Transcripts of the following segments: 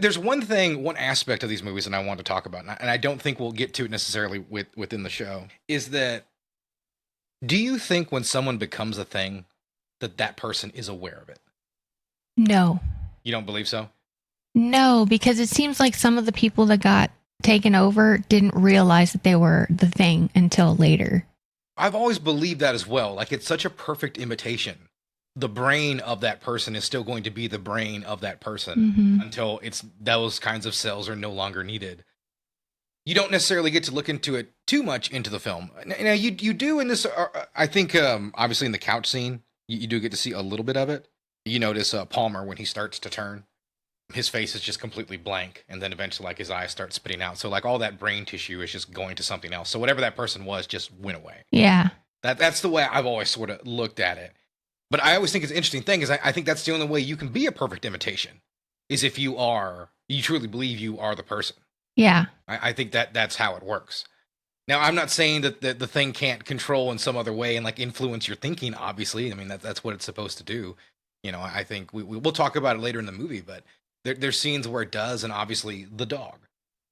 There's one aspect of these movies that I want to talk about, and I don't think we'll get to it necessarily within the show, is that do you think when someone becomes a thing that that person is aware of it? No. You don't believe so? No, because it seems like some of the people that got taken over didn't realize that they were the thing until later. I've always believed that as well. Like, it's such a perfect imitation. The brain of that person is still going to be the brain of that person until those kinds of cells are no longer needed. You don't necessarily get to look into it too much into the film. Now, you do in this, I think, obviously in the couch scene, you do get to see a little bit of it. You notice Palmer, when he starts to turn, his face is just completely blank, and then eventually, like, his eyes start spitting out. So, like, all that brain tissue is just going to something else. So whatever that person was just went away. Yeah. That's the way I've always sort of looked at it. But I always think it's an interesting thing, is I think that's the only way you can be a perfect imitation, is if you truly believe you are the person. Yeah. I think that's how it works. Now, I'm not saying that the thing can't control in some other way and, like, influence your thinking, obviously. I mean, that's what it's supposed to do. You know, I think we'll talk about it later in the movie, but there's scenes where it does, and obviously the dog,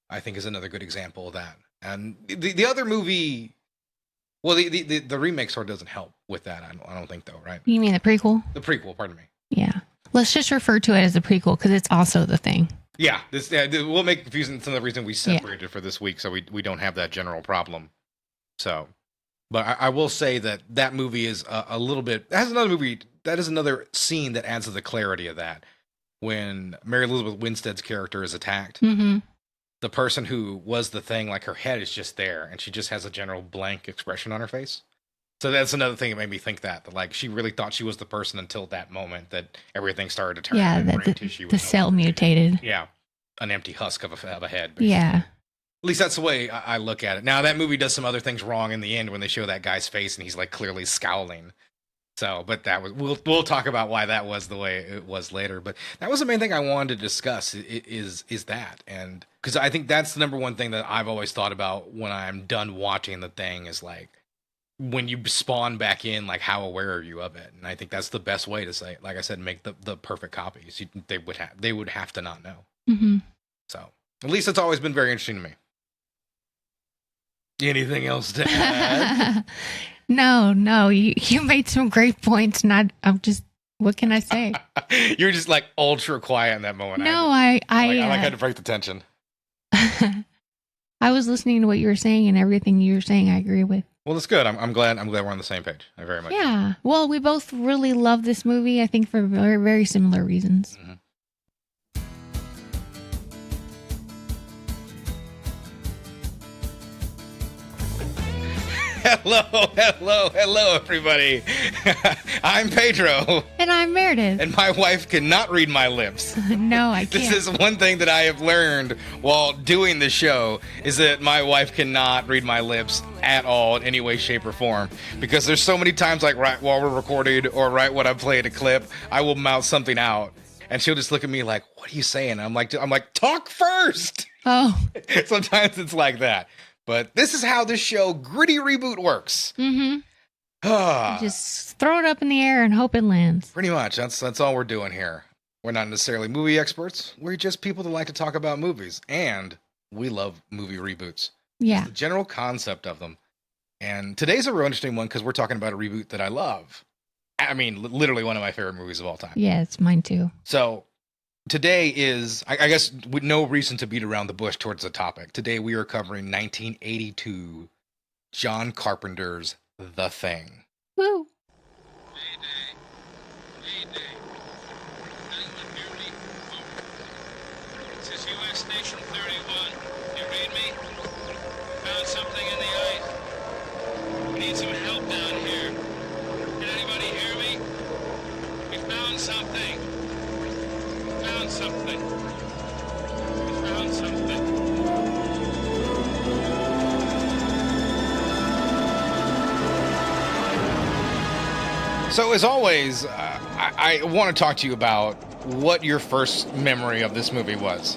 I think, is another good example of that. And the other movie, well, the remake sort of doesn't help with that. I don't think, though, right? You mean the prequel? The prequel, pardon me. Yeah. Let's just refer to it as a prequel because it's also the thing. Yeah, we'll make confusing. It's another reason we separated for this week, so we don't have that general problem. So, but I will say that movie is a little bit. That is another scene that adds to the clarity of that. When Mary Elizabeth Winstead's character is attacked, the person who was the thing, like, her head is just there, and she just has a general blank expression on her face. So that's another thing that made me think that like, she really thought she was the person until that moment that everything started to turn. Yeah, the cell mutated. Yeah, an empty husk of a head. Basically. Yeah. At least that's the way I look at it. Now, that movie does some other things wrong in the end when they show that guy's face and he's, like, clearly scowling. So, but that was, we'll talk about why that was the way it was later. But that was the main thing I wanted to discuss is that. And because I think that's the number one thing that I've always thought about when I'm done watching the thing is, like, when you spawn back in, like, how aware are you of it? And I think that's the best way to say it. Like I said, make the perfect copies. They would have to not know. So at least it's always been very interesting to me. Anything else to add? No, you made some great points, and I'm just, what can I say? You're just, like, ultra quiet in that moment. No, I had to break the tension. I was listening to what you were saying, and everything you were saying, I agree with. Well, that's good. I'm glad we're on the same page. I very much. Yeah. Well, we both really love this movie, I think, for very, very similar reasons. Hello, everybody. I'm Pedro. And I'm Meredith. And my wife cannot read my lips. No, I can't. This is one thing that I have learned while doing the show, is that my wife cannot read my lips at all in any way, shape, or form. Because there's so many times, like, right while we're recording or right when I play a clip, I will mouth something out. And she'll just look at me like, what are you saying? I'm like, talk first. Oh. Sometimes it's like that. But this is how this show, Gritty Reboot, works. Just throw it up in the air and hope it lands. Pretty much. That's all we're doing here. We're not necessarily movie experts. We're just people that like to talk about movies. And we love movie reboots. Yeah. It's the general concept of them. And today's a real interesting one because we're talking about a reboot that I love. I mean, literally one of my favorite movies of all time. Yeah, it's mine too. So today is, I guess, with no reason to beat around the bush towards the topic. Today we are covering 1982, John Carpenter's The Thing. Woo! Mayday. Anyone hear me? This is U.S. Station 31. You read me? Found something in the ice. We need some help down here. Can anybody hear me? We found something. Found something. We found something. So as always, I want to talk to you about what your first memory of this movie was.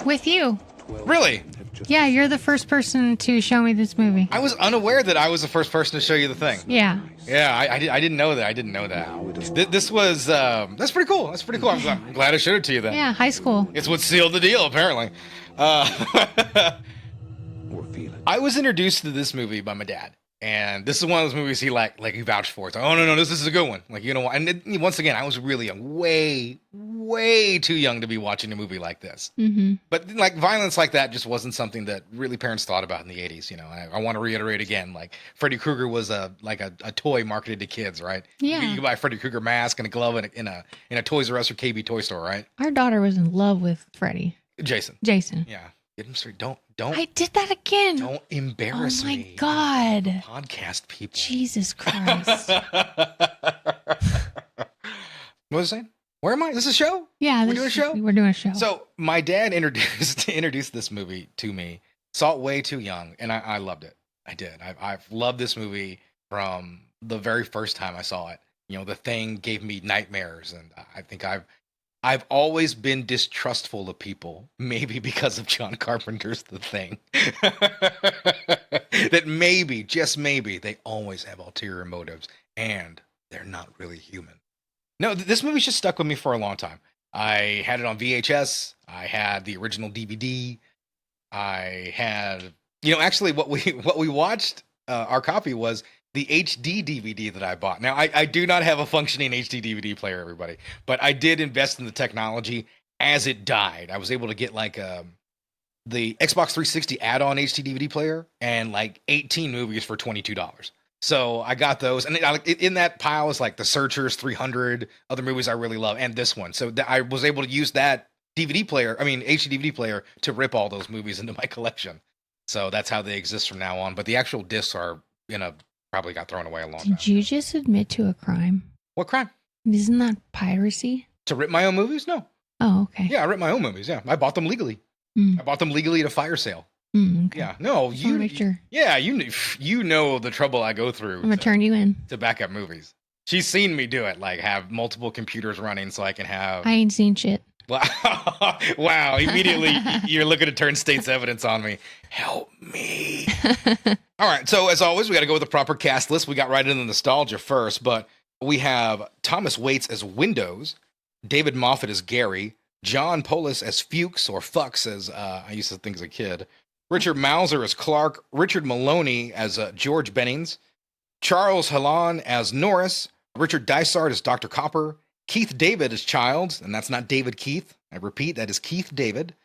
With you. Really? Yeah, you're the first person to show me this movie. I was unaware that I was the first person to show you the thing. Yeah. Yeah, I didn't know that. I didn't know that. This was that's pretty cool. That's pretty cool. I'm glad I showed it to you then. Yeah, high school. It's what sealed the deal, apparently. I was introduced to this movie by my dad, and this is one of those movies he he vouched for. It's like, oh no, this is a good one. Like, you know, and once again, I was really young, way too young to be watching a movie like this. Mm-hmm. But like violence like that just wasn't something that really parents thought about in the 80s. You know, I want to reiterate again, like Freddy Krueger was a toy marketed to kids, right? Yeah. You could buy a Freddy Krueger mask and a glove in a Toys R Us or KB toy store, right? Our daughter was in love with Freddy. Jason. Yeah. Get him straight. Don't. I did that again. Don't embarrass me. Oh my God. Podcast people. Jesus Christ. What was I saying? Where am I? This is a show? Yeah. We're doing a show? We're doing a show. So my dad introduced this movie to me. Saw it way too young, and I loved it. I did. I've loved this movie from the very first time I saw it. You know, The Thing gave me nightmares, and I think I've always been distrustful of people, maybe because of John Carpenter's The Thing. That maybe, just maybe, they always have ulterior motives, and they're not really human. No, this movie's just stuck with me for a long time. I had it on VHS. I had the original DVD. I had, actually what we watched, our copy was the HD DVD that I bought. Now, I do not have a functioning HD DVD player, everybody, but I did invest in the technology as it died. I was able to get the Xbox 360 add-on HD DVD player and 18 movies for $22. So I got those, and in that pile is The Searchers, 300, other movies I really love, and this one. So I was able to use that HD DVD player to rip all those movies into my collection. So that's how they exist from now on. But the actual discs are probably got thrown away a long time. Did you just admit to a crime? What crime? Isn't that piracy? To rip my own movies? No. Oh, okay. Yeah, I rip my own movies. Yeah, I bought them legally. I bought them legally at a fire sale. Okay. Yeah, no, Sure. Yeah, you know the trouble I go through. I'm gonna turn you in to back up movies. She's seen me do it, have multiple computers running so I can have. I ain't seen shit. Wow! Immediately you're looking to turn state's evidence on me. Help me. All right. So as always, we got to go with the proper cast list. We got right into the nostalgia first, but we have Thomas Waits as Windows, David Moffat as Gary, John Polis as Fuchs or Fux as I used to think as a kid. Richard Mauser as Clark, Richard Maloney as George Bennings, Charles Hallan as Norris, Richard Dysart as Dr. Copper, Keith David as Childs, and that's not David Keith. I repeat, that is Keith David.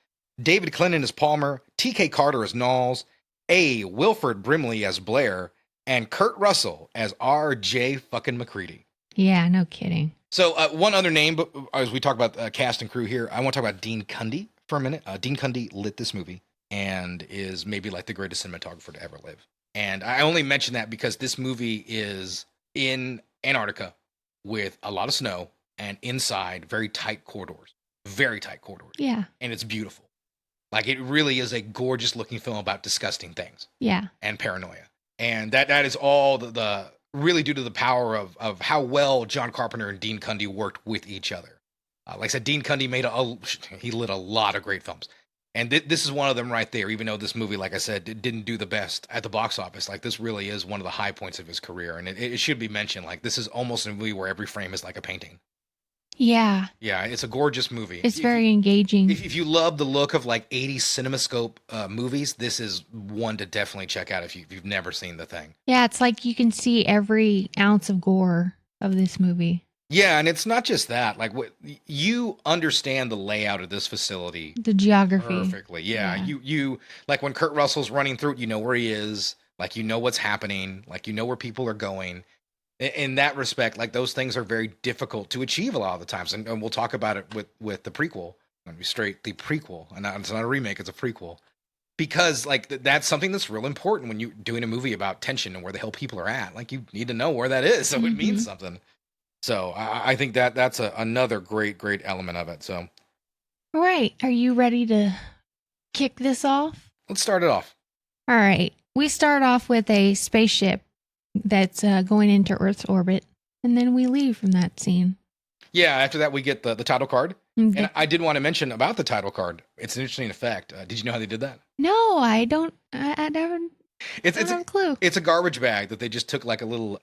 David Clinton as Palmer, T.K. Carter as Knowles, A. Wilford Brimley as Blair, and Kurt Russell as R.J. fucking McCready. Yeah, no kidding. So one other name, but as we talk about cast and crew here, I want to talk about Dean Cundy for a minute. Dean Cundy lit this movie and is maybe the greatest cinematographer to ever live. And I only mention that because this movie is in Antarctica with a lot of snow and inside very tight corridors. Yeah. And it's beautiful. It really is a gorgeous looking film about disgusting things. Yeah. And paranoia. And that is all the really due to the power of how well John Carpenter and Dean Cundy worked with each other. Like I said, Dean Cundy he lit a lot of great films. And this is one of them right there, even though this movie, like I said, didn't do the best at the box office. This really is one of the high points of his career. And it should be mentioned, this is almost a movie where every frame is like a painting. Yeah. Yeah, it's a gorgeous movie. It's very engaging. If you love the look of 80s CinemaScope movies, this is one to definitely check out if you've never seen The Thing. Yeah, it's you can see every ounce of gore of this movie. Yeah, and it's not just that. You understand the layout of this facility. The geography. Perfectly. Yeah. You when Kurt Russell's running through it, you know where he is. You know what's happening. You know where people are going. In that respect, those things are very difficult to achieve a lot of the times. And we'll talk about it with the prequel. I'm going to be straight, the prequel. And it's not a remake, it's a prequel. Because, that's something that's real important when you're doing a movie about tension and where the hell people are at. You need to know where that is, so it means something. So I think that's another great element of it. So, all right, are you ready to kick this off? Let's start it off. All right, we start off with a spaceship that's going into Earth's orbit, and then we leave from that scene. Yeah, after that we get the title card, And I did want to mention about the title card. It's an interesting effect. Did you know how they did that? No, I don't. I don't It's have a clue. it's a garbage bag that they just took like a little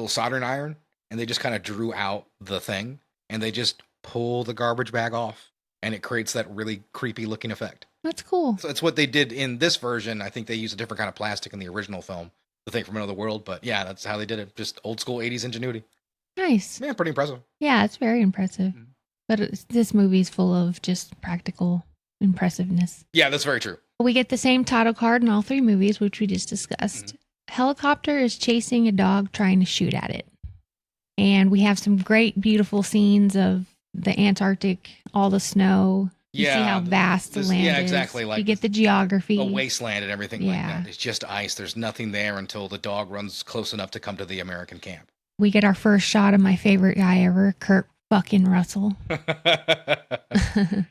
soldering iron, and they just kind of drew out the thing, and they just pull the garbage bag off, and it creates that really creepy looking effect. That's cool. So it's what they did in this version. I think they used a different kind of plastic in the original film, the thing from another world. But yeah, that's how they did it. Just old school 80s ingenuity. Nice. Yeah, pretty impressive. Yeah, it's very impressive. Mhm. But this movie's full of just practical impressiveness. Yeah, that's very true. We get the same title card in all three movies, which we just discussed. Helicopter is chasing a dog trying to shoot at it. And we have some great, beautiful scenes of the Antarctic, all the snow. You see how vast the land is. Yeah, exactly. Like you get the geography. a wasteland and everything like Yeah. that. It's just ice. There's nothing there until the dog runs close enough to come to the American camp. We get our first shot of my favorite guy ever, Kurt fucking Russell.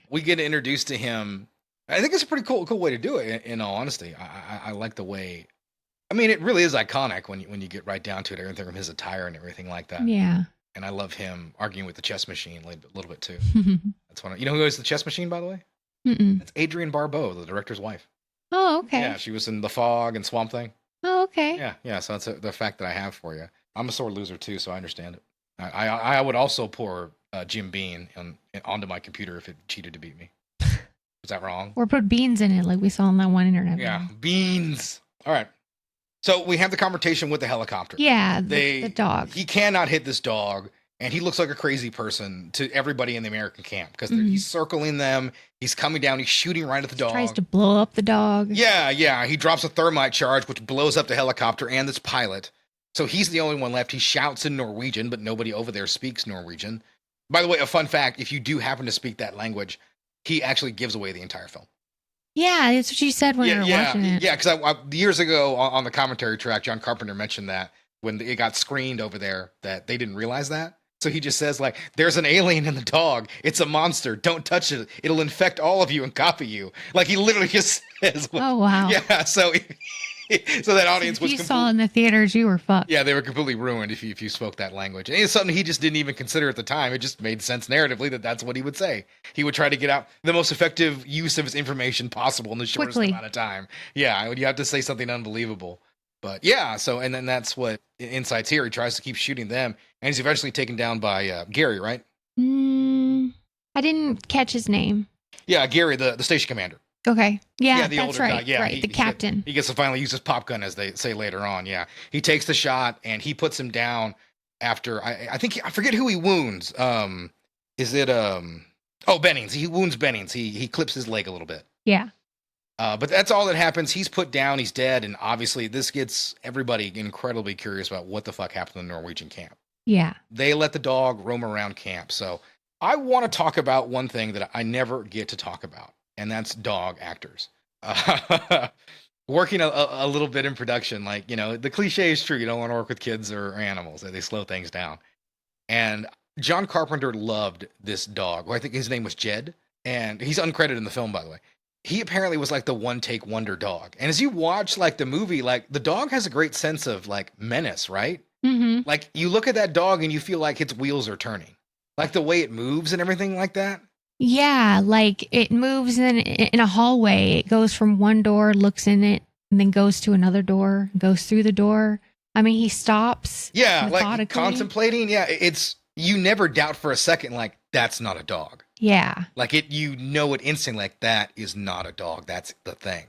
We get introduced to him. I think it's a pretty cool way to do it. In all honesty, I like the way. I mean, it really is iconic when you get right down to it. Everything from his attire and everything like that. Yeah. And I love him arguing with the chess machine a little bit too. That's one. You know who is the chess machine, by the way? Mm-mm. That's Adrienne Barbeau, the director's wife. Oh, okay. Yeah, she was in The Fog and Swamp Thing. Oh, okay. Yeah. So that's the fact that I have for you. I'm a sore loser too, so I understand it. I would also pour Jim Beam onto my computer if it cheated to beat me. Is that wrong? Or put beans in it, like we saw in that one internet. Yeah, video. beans. All right. So we have the confrontation with the helicopter. Yeah, the dog. He cannot hit this dog, and he looks like a crazy person to everybody in the American camp because he's circling them. He's coming down. He's shooting right at the dog. Tries to blow up the dog. Yeah. He drops a thermite charge, which blows up the helicopter and this pilot. So he's the only one left. He shouts in Norwegian, but nobody over there speaks Norwegian. By the way, a fun fact, if you do happen to speak that language, he actually gives away the entire film. Yeah, that's what she said when we were watching it. Yeah, because I years ago on the commentary track, John Carpenter mentioned that when it got screened over there, that they didn't realize that. So he just says, like, there's an alien in the dog. It's a monster. Don't touch it. It'll infect all of you and copy you. Like, he literally just says. Oh, wow. Yeah, so that audience was you saw in the theaters, you were fucked. Yeah, they were completely ruined if you spoke that language. And it's something he just didn't even consider at the time. It just made sense narratively that's what he would say. He would try to get out the most effective use of his information possible in the shortest amount of time. Yeah, you have to say something unbelievable. But yeah, and then that's what Insight's here. He tries to keep shooting them, and he's eventually taken down by Gary, right? I didn't catch his name. Yeah, Gary, the station commander. Okay. Yeah, the that's older right. guy. Yeah, right. The captain. He gets to finally use his pop gun, as they say later on. Yeah, he takes the shot and he puts him down after I think I forget who he wounds. Is it Bennings? He wounds Bennings. He clips his leg a little bit. Yeah. But that's all that happens. He's put down. He's dead, and obviously this gets everybody incredibly curious about what the fuck happened in the Norwegian camp. Yeah. They let the dog roam around camp. So I want to talk about one thing that I never get to talk about, and that's dog actors. Working a little bit in production, like, the cliche is true. You don't want to work with kids or animals. They slow things down. And John Carpenter loved this dog. Well, I think his name was Jed, and he's uncredited in the film, by the way. He apparently was like the one-take wonder dog. And as you watch like the movie, like the dog has a great sense of like menace, right? Mm-hmm. Like you look at that dog and you feel like its wheels are turning. Like the way it moves and everything like that. Yeah, like it moves in a hallway. It goes from one door, looks in it, and then goes to another door, goes through the door. I mean, he stops. Yeah, like contemplating. Yeah, you never doubt for a second, like, that's not a dog. Yeah. Like it instantly, like that is not a dog. That's the thing.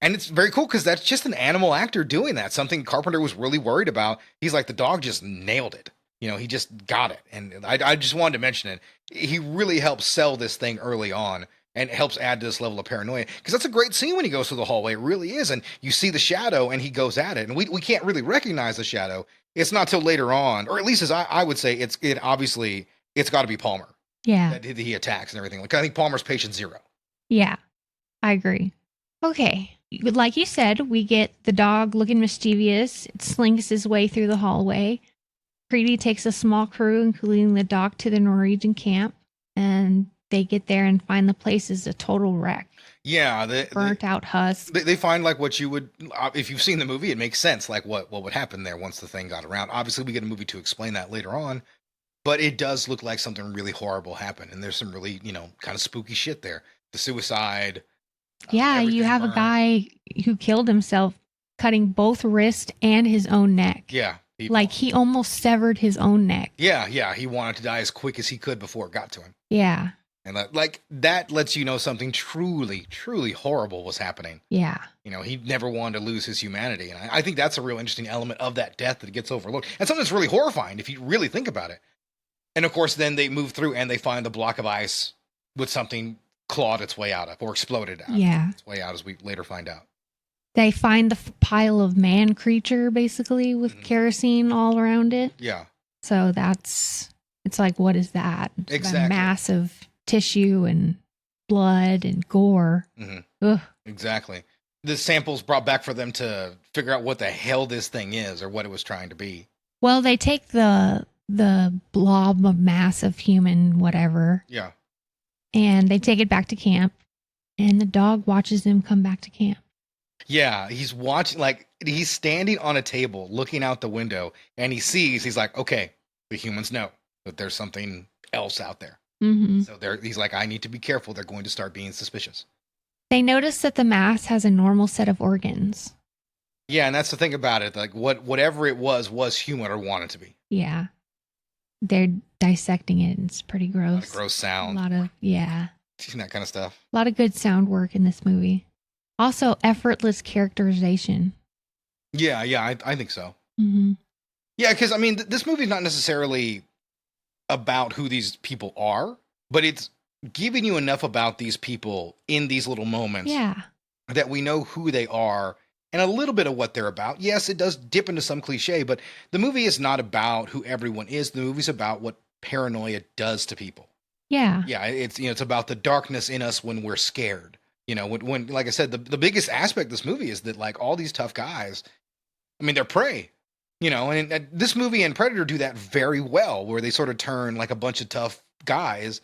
And it's very cool because that's just an animal actor doing that. Something Carpenter was really worried about. He's like, the dog just nailed it. He just got it. And I just wanted to mention it. He really helps sell this thing early on and helps add to this level of paranoia. Because that's a great scene when he goes through the hallway. It really is. And you see the shadow and he goes at it. And we can't really recognize the shadow. It's not till later on, or at least as I would say, it's got to be Palmer. Yeah. That he attacks and everything. Like I think Palmer's patient zero. Yeah, I agree. Okay. Like you said, we get the dog looking mischievous. It slinks his way through the hallway. Creedy takes a small crew, including the dog, to the Norwegian camp, and they get there and find the place is a total wreck. Yeah, burnt out husk. They find like what you would, if you've seen the movie, it makes sense. Like what would happen there once the thing got around. Obviously, we get a movie to explain that later on. But it does look like something really horrible happened, and there's some really, kind of spooky shit there. The suicide. Yeah, you everything have burned. a guy who killed himself cutting both wrist and his own neck. Yeah. Like he almost severed his own neck. Yeah. He wanted to die as quick as he could before it got to him. Yeah. And that lets you know something truly, truly horrible was happening. Yeah. He never wanted to lose his humanity. And I think that's a real interesting element of that death that gets overlooked. And something that's really horrifying if you really think about it. And of course, then they move through and they find the block of ice with something clawed its way out of, or exploded out. Yeah. Its way out, as we later find out. They find the pile of man creature basically with kerosene all around it. Yeah. So it's like, what is that? It's Exactly. a mass of tissue and blood and gore. Mm-hmm. Ugh. Exactly. The samples brought back for them to figure out what the hell this thing is or what it was trying to be. Well, they take the blob of mass of human whatever. Yeah. And they take it back to camp, and the dog watches them come back to camp. Yeah, he's watching, he's standing on a table looking out the window, and he's like, okay, the humans know that there's something else out there. Mm-hmm. So he's like, I need to be careful. They're going to start being suspicious. They notice that the mass has a normal set of organs. Yeah, and that's the thing about it. Like, whatever it was human or wanted to be. Yeah. They're dissecting it. It's pretty gross. A lot of gross sound. A lot of, That kind of stuff. a lot of good sound work in this movie. Also, effortless characterization. Yeah, I think so. Mm-hmm. Yeah, because, this movie's not necessarily about who these people are, but it's giving you enough about these people in these little moments that we know who they are and a little bit of what they're about. Yes, it does dip into some cliche, but the movie is not about who everyone is. The movie's about what paranoia does to people. Yeah. Yeah, it's about the darkness in us when we're scared. When like I said, the biggest aspect of this movie is that, like, all these tough guys, they're prey. And this movie and Predator do that very well, where they sort of turn like a bunch of tough guys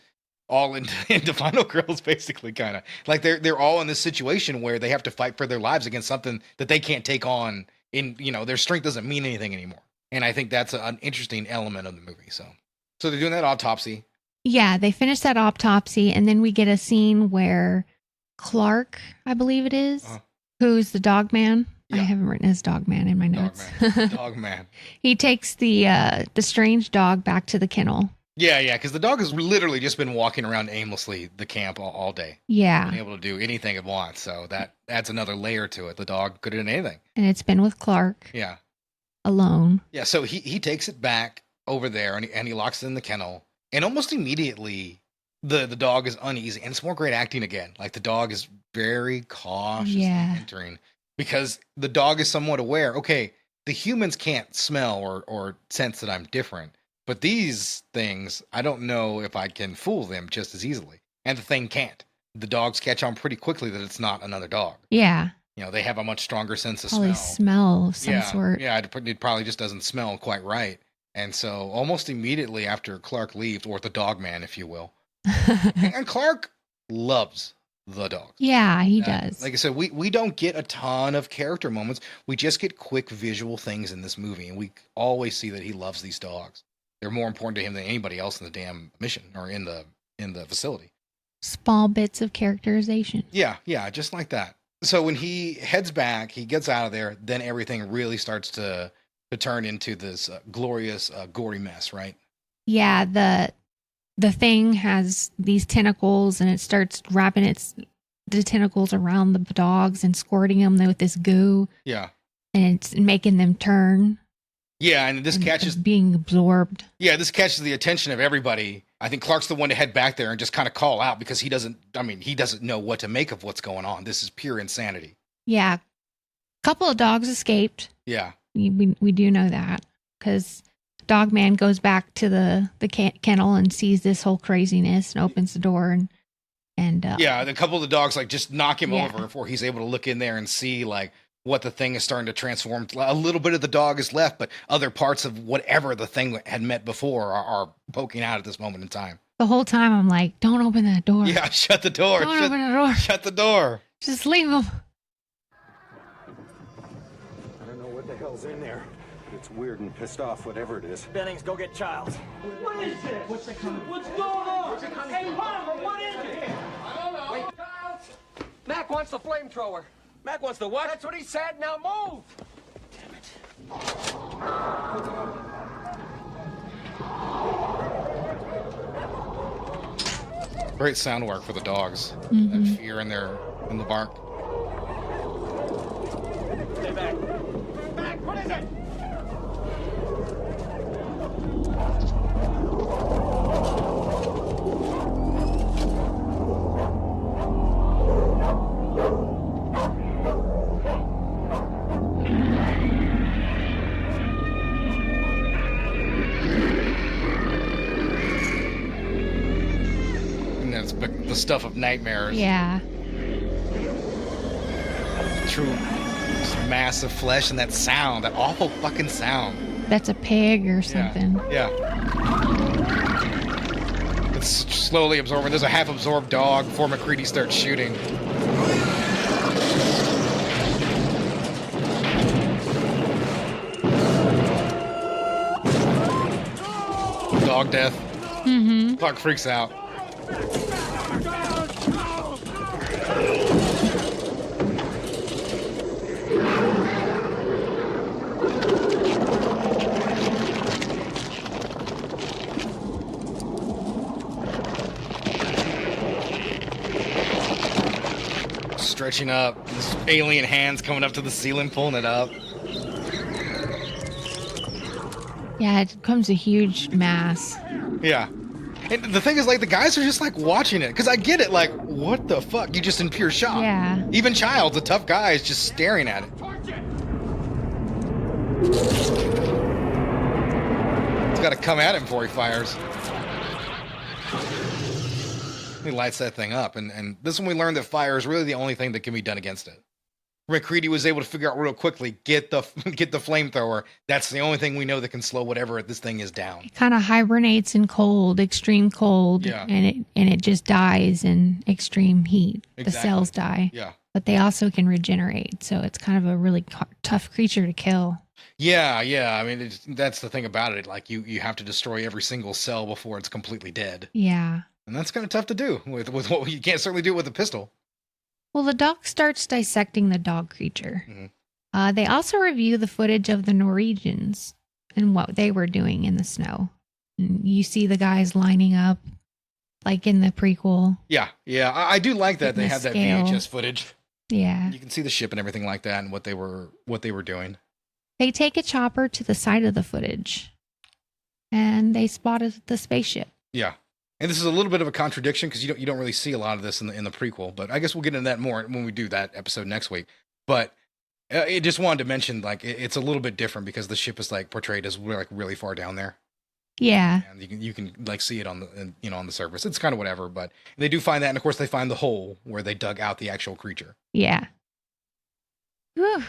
all into final girls, basically, kind of like they're all in this situation where they have to fight for their lives against something that they can't take on. Their strength doesn't mean anything anymore. And I think that's an interesting element of the movie. So they're doing that autopsy. Yeah, they finish that autopsy, and then we get a scene where Clark, I believe it is, who's the dog man. Yeah. I haven't written his dog man in my notes. Dog man. He takes the strange dog back to the kennel. Yeah, because the dog has literally just been walking around aimlessly the camp all day. Yeah. Been able to do anything it wants. So that adds another layer to it. The dog could have done anything. And it's been with Clark. Yeah. Alone. Yeah, so he takes it back over there and he locks it in the kennel. And almost immediately, the dog is uneasy. And it's more great acting again. Like, the dog is very cautiously entering. Because the dog is somewhat aware, okay, the humans can't smell or sense that I'm different. But these things, I don't know if I can fool them just as easily. And the thing can't. The dogs catch on pretty quickly that it's not another dog. Yeah. They have a much stronger sense of Probably smell of some sort. Yeah, it probably just doesn't smell quite right. And so almost immediately after Clark leaves, or the dog man, if you will, and Clark loves the dog. Yeah, he does. Like I said, we don't get a ton of character moments. We just get quick visual things in this movie. And we always see that he loves these dogs. They're more important to him than anybody else in the damn mission or in the facility. Small bits of characterization. Yeah, just like that. So when he heads back, he gets out of there, then everything really starts to turn into this glorious, gory mess, right? Yeah, the thing has these tentacles, and it starts wrapping the tentacles around the dogs and squirting them with this goo. Yeah. And it's making them turn. Yeah, and this catches being absorbed. Yeah, this catches the attention of everybody. I think Clark's the one to head back there and just kind of call out because he doesn't know what to make of what's going on. This is pure insanity. Yeah. A couple of dogs escaped. Yeah. We do know that because Dog Man goes back to the kennel and sees this whole craziness and opens the door and yeah, a couple of the dogs just knock him over before he's able to look in there and see what the thing is starting to transform. A little bit of the dog is left, but other parts of whatever the thing had met before are poking out at this moment in time. The whole time I'm like, don't open that door. Yeah, shut the door. Don't open the door. Shut the door. Just leave them. I don't know what the hell's in there. It's weird and pissed off, whatever it is. Bennings, go get Childs. What is this? What's going on? Hey, Palmer, what is it? I don't know. Wait, Childs. Mac wants the flamethrower. Mac wants the what? That's what he said. Now move. Damn it. Great sound work for the dogs. That fear in the bark. Stay back. Mac, what is it? And that's the stuff of nightmares. Yeah. True massive flesh and that sound, that awful fucking sound. That's a pig or something. Yeah. It's slowly absorbing. There's a half-absorbed dog before McCready starts shooting. Dog death. Clark freaks out. Stretching up, this alien hands coming up to the ceiling, pulling it up. Yeah, it becomes a huge mass. Yeah. And the thing is, like, the guys are just, like, watching it. Because I get it, like, what the fuck? You're just in pure shock. Yeah. Even Childs, the tough guy, is just staring at it. He's got to come at him before he fires. He lights that thing up. And this is when we learned that fire is really the only thing that can be done against it. McCready was able to figure out real quickly, get the flamethrower. That's the only thing we know that can slow whatever this thing is down. It kind of hibernates in cold, extreme cold, Yeah. and it just dies in extreme heat. Exactly. The cells die. Yeah. But they also can regenerate, so it's kind of a really tough creature to kill. Yeah. I mean, that's the thing about it. Like, you have to destroy every single cell before it's completely dead. Yeah. And that's kind of tough to do with what you can't certainly do it with a pistol. Well, the doc starts dissecting the dog creature. Mhm. They also review the footage of the Norwegians and what they were doing in the snow. And you see the guys lining up, like in the prequel. Yeah. I do like that Getting they the have that scale. VHS footage. Yeah. You can see the ship and everything like that, and what they were doing. They take a chopper to the side of the footage, and they spotted the spaceship. Yeah. And this is a little bit of a contradiction because you don't really see a lot of this in the prequel, but I guess we'll get into that more when we do that episode next week. But it just wanted to mention, like, it's a little bit different because the ship is like portrayed as like really far down there, Yeah. and you can like see it on the surface. It's kind of whatever, but they do find that, and of course they find the hole where they dug out the actual creature. Yeah. Whew.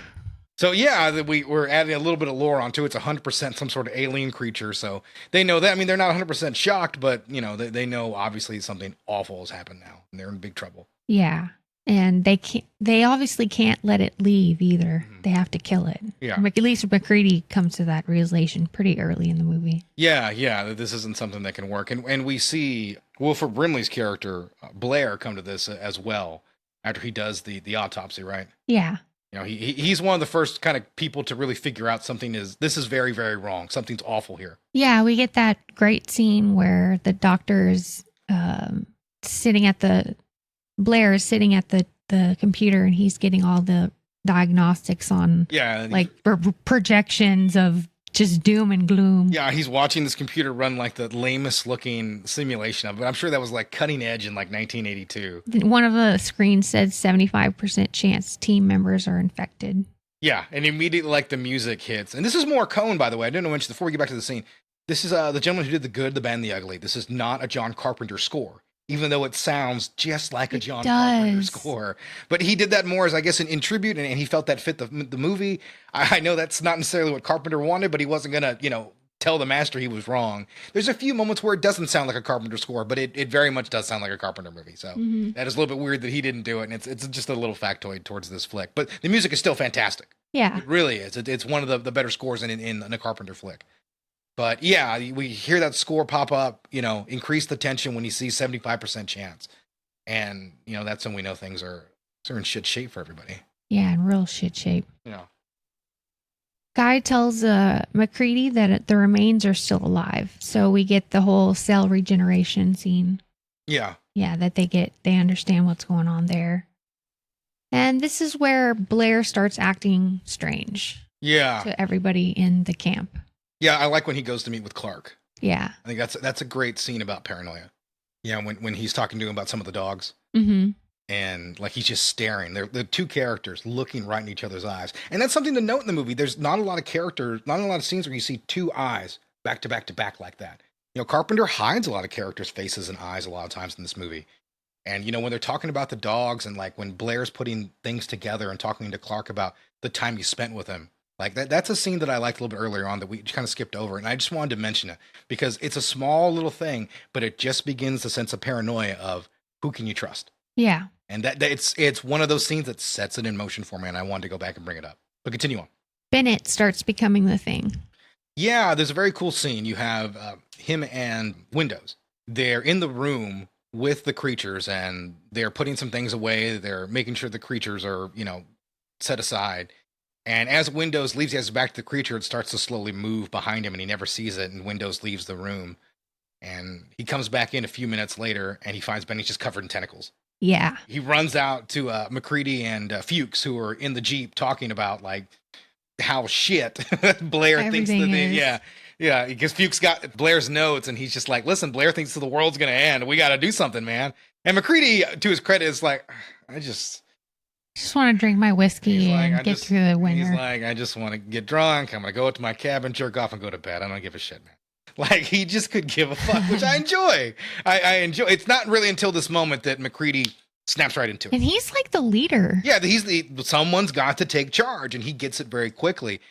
So yeah, we're adding a little bit of lore onto it. It's 100% some sort of alien creature, so they know that. I mean, they're not 100% shocked, but they know obviously something awful has happened now, and they're in big trouble. Yeah. And they obviously can't let it leave either. They have to kill it. Yeah. At least McCready comes to that realization pretty early in the movie. Yeah, that this isn't something that can work, and we see Wilford Brimley's character Blair come to this as well after he does the autopsy, right? Yeah. He's one of the first kind of people to really figure out this is very, very wrong. Something's awful here. Yeah, we get that great scene where the doctor's Blair is sitting at the computer, and he's getting all the diagnostics on like projections of just doom and gloom. Yeah, he's watching this computer run like the lamest looking simulation of it. I'm sure that was like cutting edge in like 1982. One of the screens said 75% chance team members are infected. Yeah, and immediately like the music hits. And this is more Cohn, by the way. I didn't mention before we get back to the scene. This is the gentleman who did The Good, the Bad, and the Ugly. This is not a John Carpenter score, even though it sounds just like a John Carpenter score. But he did that more as, I guess, in tribute, and he felt that fit the movie. I know that's not necessarily what Carpenter wanted, but he wasn't going to, tell the master he was wrong. There's a few moments where it doesn't sound like a Carpenter score, but it very much does sound like a Carpenter movie. So that is a little bit weird that he didn't do it, and it's just a little factoid towards this flick. But the music is still fantastic. Yeah. It really is. It's one of the better scores in a Carpenter flick. But yeah, we hear that score pop up, increase the tension when you see 75% chance. And, that's when we know things are in shit shape for everybody. Yeah, in real shit shape. Yeah. Guy tells McCready that the remains are still alive. So we get the whole cell regeneration scene. Yeah. Yeah, that they understand what's going on there. And this is where Blair starts acting strange. Yeah. To everybody in the camp. Yeah, I like when he goes to meet with Clark. Yeah. I think that's a great scene about paranoia. Yeah, when he's talking to him about some of the dogs. Mm-hmm. And like he's just staring. They're the two characters looking right in each other's eyes. And that's something to note in the movie. There's not a lot of scenes where you see two eyes back to back to back like that. Carpenter hides a lot of characters' faces and eyes a lot of times in this movie. And, when they're talking about the dogs and like when Blair's putting things together and talking to Clark about the time he spent with him, like that's a scene that I liked a little bit earlier on that we kind of skipped over. And I just wanted to mention it because it's a small little thing, but it just begins the sense of paranoia of who can you trust? Yeah. And that it's one of those scenes that sets it in motion for me. And I wanted to go back and bring it up, but continue on. Bennett starts becoming the thing. Yeah. There's a very cool scene. You have him and Windows. They're in the room with the creatures and they're putting some things away. They're making sure the creatures are, set aside. And as Windows leaves, he has back to the creature. It starts to slowly move behind him and he never sees it. And Windows leaves the room and he comes back in a few minutes later and he finds Benny's just covered in tentacles. Yeah. He runs out to McCready and Fuchs, who are in the Jeep talking about like how shit Blair thinks that is. Yeah, because Fuchs got Blair's notes and he's just like, listen, Blair thinks the world's going to end. We got to do something, man. And McCready, to his credit, is like, I just want to drink my whiskey and get through the winter. He's like, I just want to get drunk. I'm going to go to my cabin, jerk off, and go to bed. I don't give a shit, man. Like, he just could give a fuck, which I enjoy. I enjoy. It's not really until this moment that McCready snaps right into it. And he's like the leader. Yeah, someone's got to take charge, and he gets it very quickly.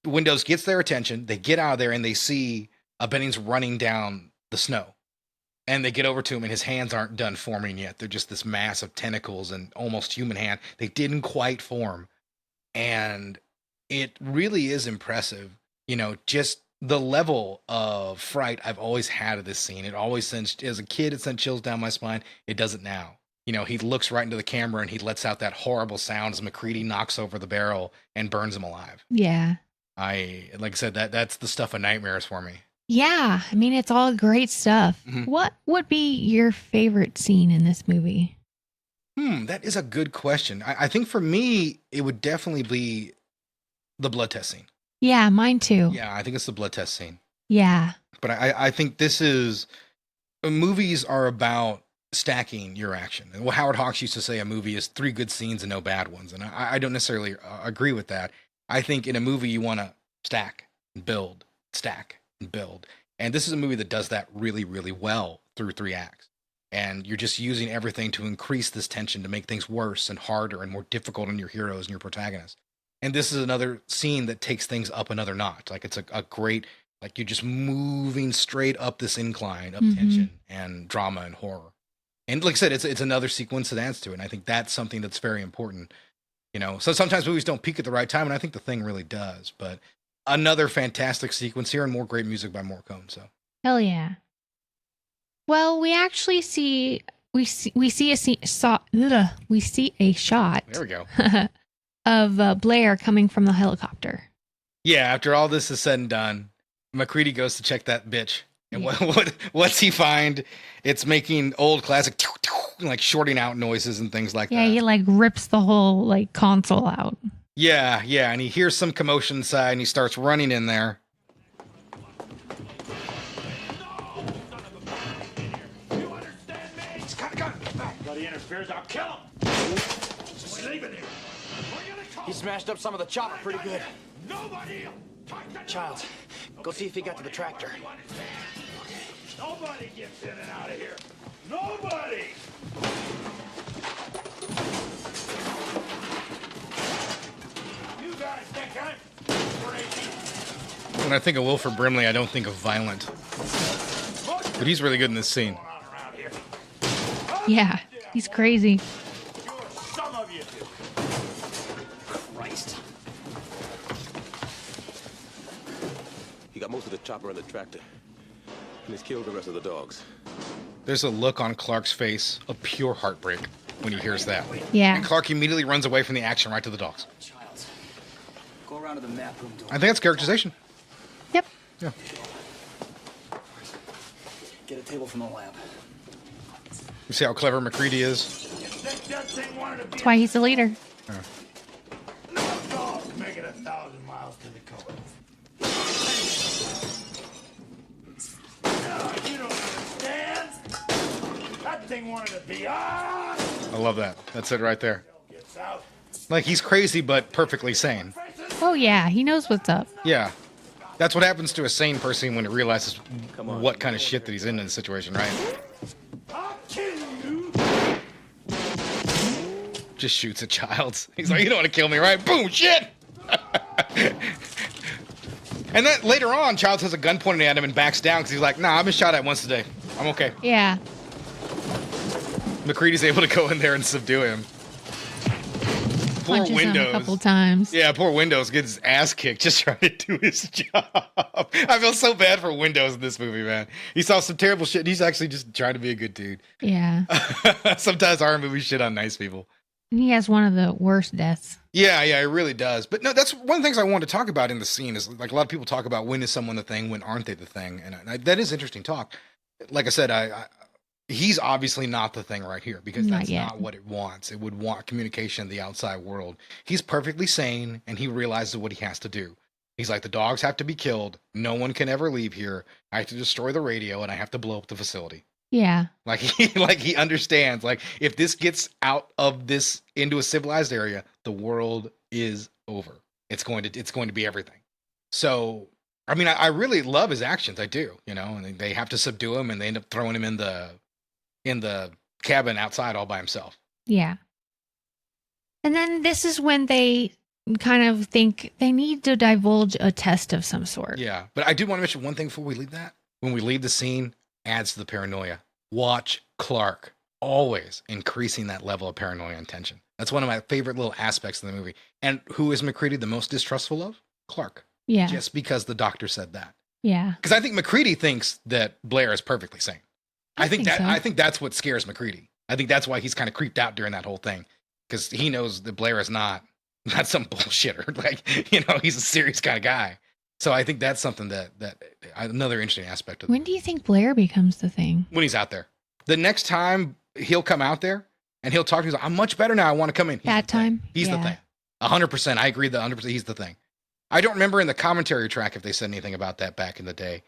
Windows gets their attention. They get out of there, and they see Bennings running down the snow. And they get over to him, and his hands aren't done forming yet. They're just this mass of tentacles and almost human hand. They didn't quite form. And it really is impressive, just the level of fright I've always had of this scene. It always sends, as a kid, it sent chills down my spine. It does it now. He looks right into the camera and he lets out that horrible sound as McCready knocks over the barrel and burns him alive. Yeah. Like I said, that's the stuff of nightmares for me. Yeah. I mean, it's all great stuff. Mm-hmm. What would be your favorite scene in this movie? That is a good question. I think for me, it would definitely be the blood test scene. Yeah, mine too. Yeah, I think it's the blood test scene. Yeah. But I think movies are about stacking your action. Well, Howard Hawks used to say a movie is 3 good scenes and no bad ones. And I don't necessarily agree with that. I think in a movie, you want to stack and build, stack and build. And this is a movie that does that really, really well through 3 acts. And you're just using everything to increase this tension, to make things worse and harder and more difficult on your heroes and your protagonists. And this is another scene that takes things up another notch. Like it's a great, like you're just moving straight up this incline of tension and drama and horror. And like I said, it's another sequence that adds to it. And I think that's something that's very important. So sometimes movies don't peak at the right time, and I think The Thing really does. But another fantastic sequence here and more great music by Morricone. So hell yeah. Well, we actually see a shot. there we go. of Blair coming from the helicopter. Yeah, after all this is said and done, McCready goes to check that bitch. And what's he find? It's making old classic like shorting out noises and things like that. Yeah, he like rips the whole like console out. Yeah, and he hears some commotion inside and he starts running in there. You understand me? He's got a gun. If he interferes, I'll kill him. Just leave it here. He smashed up some of the chopper pretty good. Nobody. Childs, go see if he got to the tractor. Nobody gets in and out of here. Nobody. You guys think I'm crazy? When I think of Wilford Brimley, I don't think of violent. But he's really good in this scene. Yeah, he's crazy. You're some of you do. Christ. He got most of the chopper and the tractor. And he's killed the rest of the dogs. There's a look on Clark's face of pure heartbreak when he hears that. Yeah. And Clark immediately runs away from the action right to the dogs. Childs. Go around to the map room door. I think that's characterization. Yep. Yeah. Get a table from the lab. You see how clever McCready is? That's why he's the leader. No dog's making 1,000 miles to the coast. You don't understand. That thing wanted to be on. I love that. That's it right there. Gets out. Like, he's crazy, but perfectly sane. Oh, yeah. He knows what's up. Yeah. That's what happens to a sane person when he realizes what kind of shit that he's in the situation, right? I'll kill you. Just shoots a child. He's like, you don't want to kill me, right? Boom, shit! And then later on, Childs has a gun pointed at him and backs down because he's like, nah, I've been shot at once today. I'm okay. Yeah. McCready's able to go in there and subdue him. Poor Punches him a Windows. couple times. Yeah, poor Windows gets his ass kicked just trying to do his job. I feel so bad for Windows in this movie, man. He saw some terrible shit. And he's actually just trying to be a good dude. Yeah. Sometimes our movies shit on nice people. And he has one of the worst deaths. Yeah, it really does. But no, that's one of the things I want to talk about in the scene is like a lot of people talk about when is someone the thing, when aren't they the thing? And that is interesting talk. Like I said, he's obviously not the thing right here because Not that's yet. not what it wants. It would want communication in the outside world. He's perfectly sane and he realizes what he has to do. He's like, the dogs have to be killed. No one can ever leave here. I have to destroy the radio and I have to blow up the facility. Yeah. Like he understands, like if this gets out of this into a civilized area, the world is over. It's going to be everything. So, I mean, I really love his actions. I do, and they have to subdue him and they end up throwing him in the cabin outside all by himself. Yeah. And then this is when they kind of think they need to divulge a test of some sort. Yeah. But I do want to mention one thing before we leave that. When we leave the scene, adds to the paranoia. Watch Clark always increasing that level of paranoia and tension. That's one of my favorite little aspects of the movie. And who is McCready the most distrustful of? Clark. Yeah. Just because the doctor said that. Yeah. Because I think McCready thinks that Blair is perfectly sane. I think that's what scares McCready. I think that's why he's kind of creeped out during that whole thing. Because he knows that Blair is not some bullshitter. Like, he's a serious kind of guy. So I think that's something that another interesting aspect of it. When do you think Blair becomes the thing? When he's out there. The next time he'll come out there and he'll talk to me, he's like, I'm much better now. I want to come in. That time? He's the thing. 100%. I agree that 100% he's the thing. I don't remember in the commentary track if they said anything about that back in the day.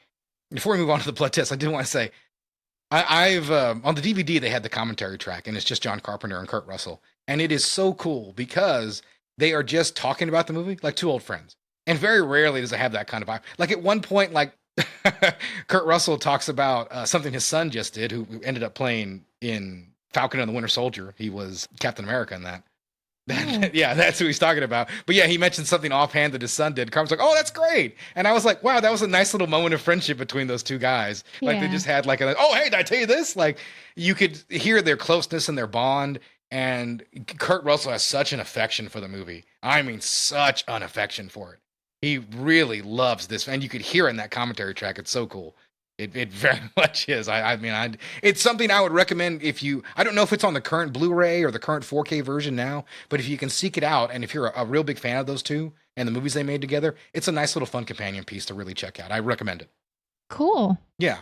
Before we move on to the blood test, I did want to say, I've on the DVD, they had the commentary track and it's just John Carpenter and Kurt Russell. And it is so cool because they are just talking about the movie like two old friends. And very rarely does it have that kind of vibe. Like at one point, like Kurt Russell talks about something his son just did, who ended up playing in Falcon and the Winter Soldier. He was Captain America in that. Yeah, that's who he's talking about. But yeah, he mentioned something offhand that his son did. Carmen's like, oh, that's great. And I was like, wow, that was a nice little moment of friendship between those two guys. Like they just had like oh, hey, did I tell you this? Like you could hear their closeness and their bond. And Kurt Russell has such an affection for the movie. I mean, such an affection for it. He really loves this, and you could hear it in that commentary track. It's so cool. It very much is. I mean, it's something I would recommend if you. I don't know if it's on the current Blu-ray or the current 4K version now, but if you can seek it out, and if you're a real big fan of those two and the movies they made together, it's a nice little fun companion piece to really check out. I recommend it. Cool. Yeah,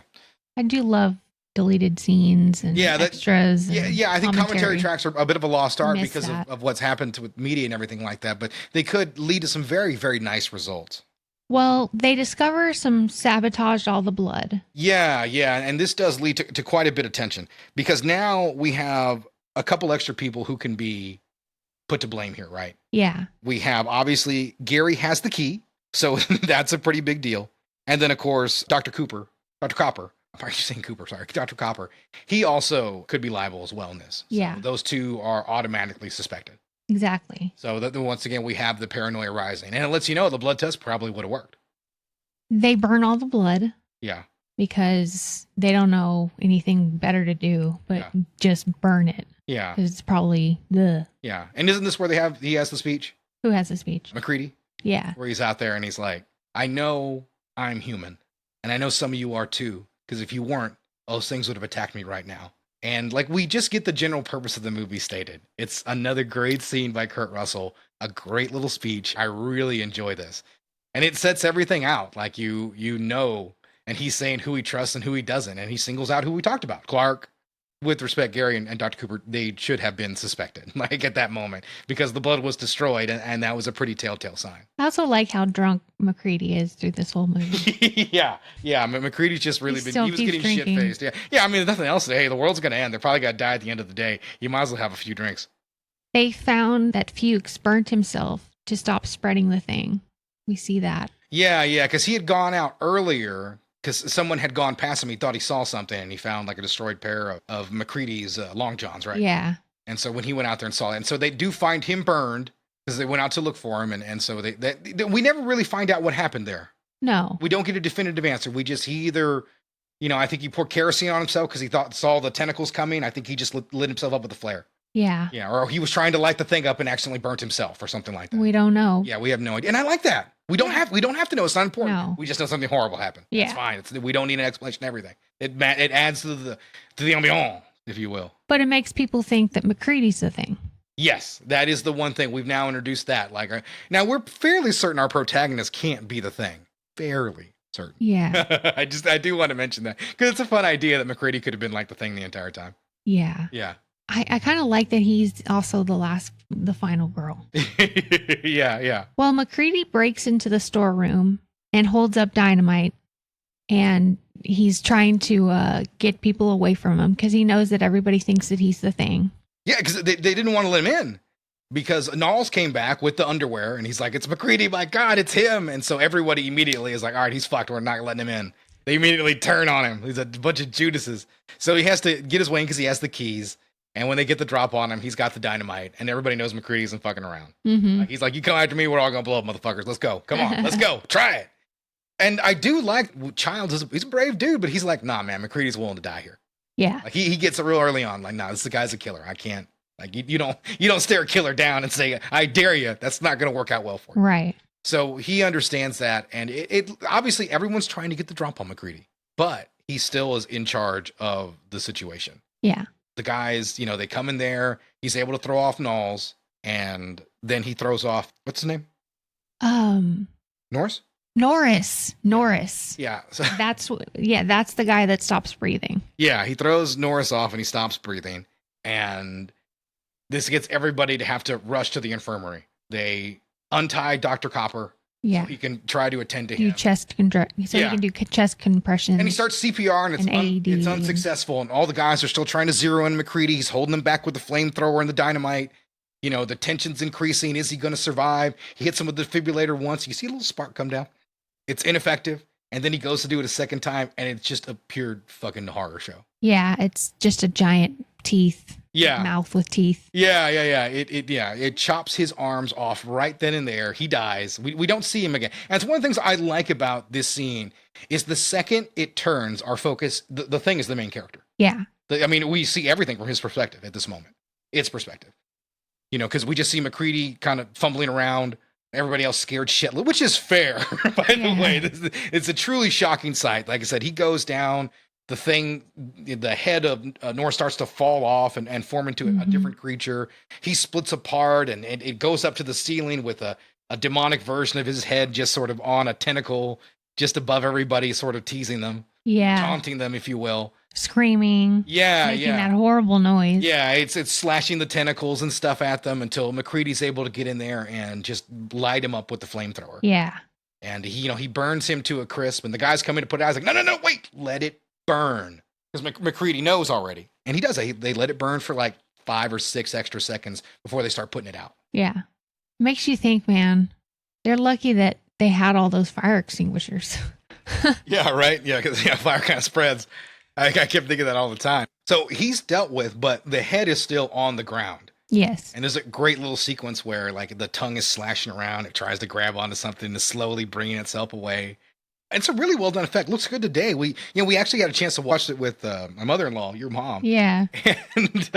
I do love deleted scenes and extras. Yeah. I think commentary tracks are a bit of a lost art because of what's happened with media and everything like that, but they could lead to some very, very nice results. Well, they discover some sabotaged all the blood. Yeah. And this does lead to quite a bit of tension because now we have a couple extra people who can be put to blame here, right? Yeah. We have, obviously, Gary has the key, so that's a pretty big deal. And then, of course, Dr. Copper. Why are you saying Cooper? Sorry, Dr. Copper. He also could be liable as well in this. Yeah. So those two are automatically suspected. Exactly. So once again, we have the paranoia rising. And it lets you know the blood test probably would have worked. They burn all the blood. Yeah. Because they don't know anything better to do but just burn it. Yeah. It's probably the Yeah. And isn't this where he has the speech? who has the speech. McCready? Yeah. Where he's out there and he's like, I know I'm human. And I know some of you are too. Because if you weren't, those things would have attacked me right now. And like, we just get the general purpose of the movie stated. It's another great scene by Kurt Russell, a great little speech. I really enjoy this. And it sets everything out. Like you know, and he's saying who he trusts and who he doesn't. And he singles out who we talked about. Clark, with respect, Gary and Dr. Cooper, they should have been suspected, like at that moment, because the blood was destroyed, and that was a pretty telltale sign. I also like how drunk McCready is through this whole movie. Yeah. I mean, McCready's just really He he was getting drinking. shit-faced. Yeah, I mean, nothing else. Hey, the world's going to end. They're probably going to die at the end of the day. You might as well have a few drinks. They found that Fuchs burnt himself to stop spreading the thing. We see that. Yeah, because he had gone out earlier because someone had gone past him. He thought he saw something, and he found like a destroyed pair of McCready's long johns, right? Yeah. And so when he went out there and saw it, and so they do find him burned because they went out to look for him, and so we never really find out what happened there. No. We don't get a definitive answer. He either, I think he poured kerosene on himself because he saw the tentacles coming. I think he just lit himself up with a flare. Yeah. Yeah, or he was trying to light the thing up and accidentally burnt himself or something like that. We don't know. Yeah, we have no idea. And I like that. We don't have to know. It's not important. No. We just know something horrible happened. Yeah. It's fine. We don't need an explanation of everything. It adds to the ambiance, if you will. But it makes people think that McCready's the thing. Yes, that is the one thing. We've now introduced that. Now we're fairly certain our protagonist can't be the thing. Fairly certain. Yeah. I do want to mention that because it's a fun idea that McCready could have been like the thing the entire time. Yeah. Yeah. I kind of like that he's also the final girl. Yeah. Well, McCready breaks into the storeroom and holds up dynamite, and he's trying to get people away from him because he knows that everybody thinks that he's the thing. Yeah, because they didn't want to let him in because Knowles came back with the underwear and he's like, it's McCready, my God, it's him. And so everybody immediately is like, all right, he's fucked. We're not letting him in. They immediately turn on him. He's a bunch of Judases. So he has to get his way in because he has the keys. And when they get the drop on him, he's got the dynamite, and everybody knows McCready isn't fucking around. Mm-hmm. He's like, you come after me, we're all going to blow up, motherfuckers. Let's go. Come on, let's go. Try it. And I do like Childs. He's a brave dude, but he's like, nah, man, McCready's willing to die here. Yeah. Like he gets it real early on. Like, nah, this guy's a killer. I can't. Like, you don't stare a killer down and say, I dare you. That's not going to work out well for him. Right. So he understands that. And it obviously everyone's trying to get the drop on McCready, but he still is in charge of the situation. Yeah. The guys, they come in there. He's able to throw off Knowles, and then he throws off, what's his name? Norris. Yeah. So, That's the guy that stops breathing. yeah, he throws Norris off and he stops breathing. And this gets everybody to have to rush to the infirmary. They untie Dr. Copper. Yeah. So he can try to attend to Do him. he can do chest compressions. And he starts CPR and AED. it's unsuccessful. And all the guys are still trying to zero in McCready. He's holding them back with the flamethrower and the dynamite. The tension's increasing. Is he going to survive? He hits him with the defibrillator once. You see a little spark come down. It's ineffective. And then he goes to do it a second time. And it's just a pure fucking horror show. Yeah, it's just a giant mouth with teeth. Yeah. It chops his arms off right then and there. He dies. We don't see him again. And it's one of the things I like about this scene is the second it turns our focus, the thing is the main character. Yeah. We see everything from his perspective at this moment. Its perspective. Because we just see McCready kind of fumbling around. Everybody else scared shitless, which is fair, by the way. It's a truly shocking sight. Like I said, he goes down. The thing, the head of Norris starts to fall off and form into a different creature. He splits apart and it goes up to the ceiling with a demonic version of his head just sort of on a tentacle just above everybody, sort of teasing them. Yeah. Taunting them, if you will. Screaming. Making that horrible noise. Yeah, it's slashing the tentacles and stuff at them until McCready's able to get in there and just light him up with the flamethrower. Yeah. And he burns him to a crisp, and the guys come in to put it out. He's like, no, wait, let it burn. Because McCready knows already. And he does. They let it burn for like 5 or 6 extra seconds before they start putting it out. Yeah. Makes you think, man, they're lucky that they had all those fire extinguishers. Yeah, right? Yeah, because fire kind of spreads. I kept thinking that all the time. So he's dealt with, but the head is still on the ground. Yes. And there's a great little sequence where like the tongue is slashing around. It tries to grab onto something and is slowly bringing itself away. It's a really well done effect. Looks good today. We actually got a chance to watch it with my mother-in-law, your mom. Yeah. And